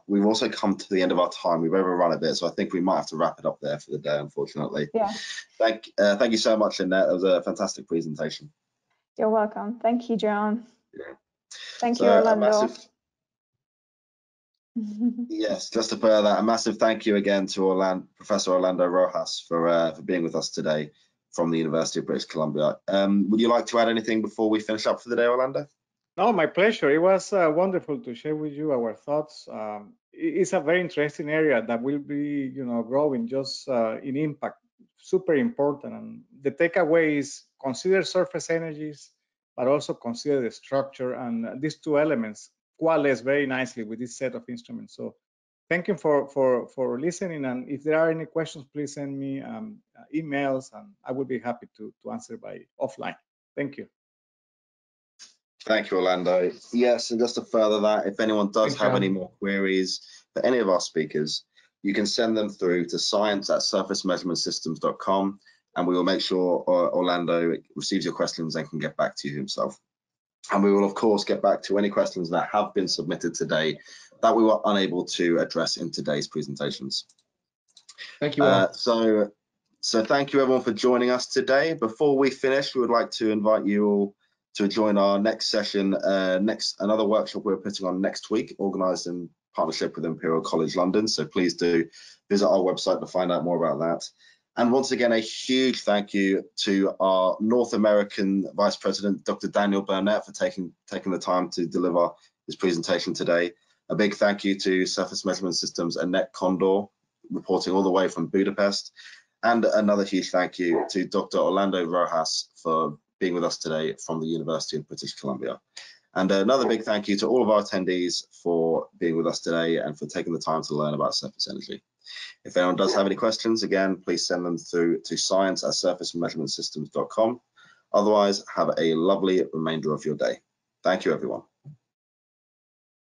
we've also come to the end of our time. We've overrun a bit, so I think we might have to wrap it up there for the day, unfortunately. Yeah. Thank you so much, Lynette. It was a fantastic presentation. You're welcome. Thank you, John. Yeah. Thank you, Orlando. Yes, just to further that, a massive thank you again to Professor Orlando Rojas for being with us today from the University of British Columbia. Would you like to add anything before we finish up for the day, Orlando? No, my pleasure. It was wonderful to share with you our thoughts. It's a very interesting area that will be, growing just in impact. Super important. And the takeaway is consider surface energies, but also consider the structure. And these two elements coalesce very nicely with this set of instruments. So thank you for listening. And if there are any questions, please send me emails, and I would be happy to answer by offline. Thank you. Thank you, Orlando. Yes, and just to further that, if anyone does have any more queries for any of our speakers, you can send them through to science@surfacemeasurementsystems.com, and we will make sure Orlando receives your questions and can get back to you himself. And we will, of course, get back to any questions that have been submitted today that we were unable to address in today's presentations. Thank you all. So thank you, everyone, for joining us today. Before we finish, we would like to invite you all to join our next session, another workshop we're putting on next week, organised in partnership with Imperial College London. So please do visit our website to find out more about that. And once again, a huge thank you to our North American Vice President, Dr. Daniel Burnett, for taking the time to deliver his presentation today. A big thank you to Surface Measurement Systems Annette Condor, reporting all the way from Budapest. And another huge thank you to Dr. Orlando Rojas for being with us today from the University of British Columbia. And another big thank you to all of our attendees for being with us today and for taking the time to learn about surface energy. If anyone does have any questions, again, please send them through to science@surfacemeasurementsystems.com. Otherwise, have a lovely remainder of your day. Thank you, everyone.